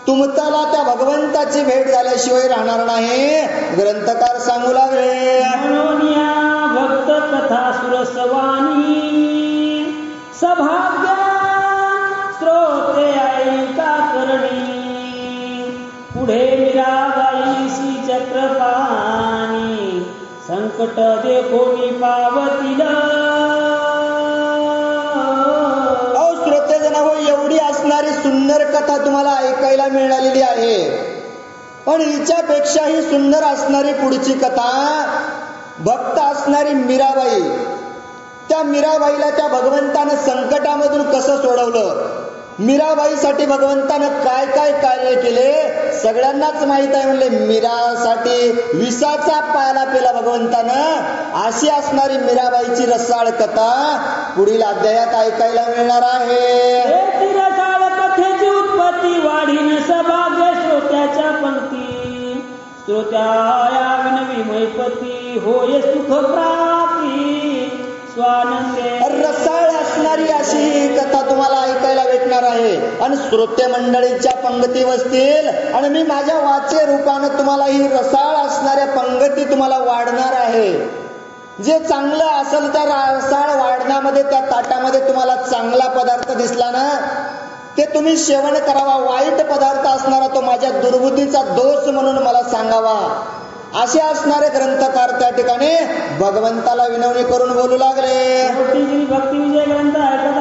तुमच्याला त्या भगवंताची भेट झाल्याशिवाय राहणार नाही ग्रंथकार सांगू लागले. म्हणून या भक्त कथा सुरसवानी सभाग्य श्रोते ऐका करणी पुढे मीराबाईशी चक्रपाणी संकट जे कोणी पावतील. श्रोतेजन हो, एवढी असणारी सुंदर कथा तुम्हाला ऐकायला मिळालेली आहे, पण हिच्यापेक्षाही सुंदर असणारी पुढची कथा. भक्त असणारी मीराबाई, त्या मीराबाईला त्या भगवंतानं संकटामधून कसं सोडवलं, मीराबाईसाठी भगवंतानं काय काय कार्य केले सगळ्यांनाच माहित आहे. म्हणले मीरासाठी विषाचा प्याला पेला भगवंतानं. अशी असणारी मीराबाईची रसाळ कथा पुढील अध्यायात ऐकायला मिळणार आहे. रसाळ कथेची उत्पत्ती वाढीन सभाग्य श्रोत्याच्या पंक्ती श्रोत्या विनवी मैपती होय सुख प्राप्ती स्वानंदे. रसाळ असणारी अशी ही कथा तुम्हाला ऐकायला भेटणार आहे आणि श्रोते मंडळीच्या पंगती बसतील आणि मी माझ्या वाचे रूपानं तुम्हाला ही रसाळ असणाऱ्या पंगती तुम्हाला वाढणार आहे. जे चांगलं असेल त्या रसाळ वाढण्यामध्ये त्या ताटामध्ये तुम्हाला चांगला पदार्थ दिसला ना ते तुम्ही सेवन करावा. वाईट पदार्थ असणारा तो माझ्या दुर्बुद्धीचा दोष म्हणून मला सांगावा. असे असणारे ग्रंथकार त्या ठिकाणी भगवंताला विनवणी करून बोलू लागले. भक्ती विजय ग्रंथ ऐकत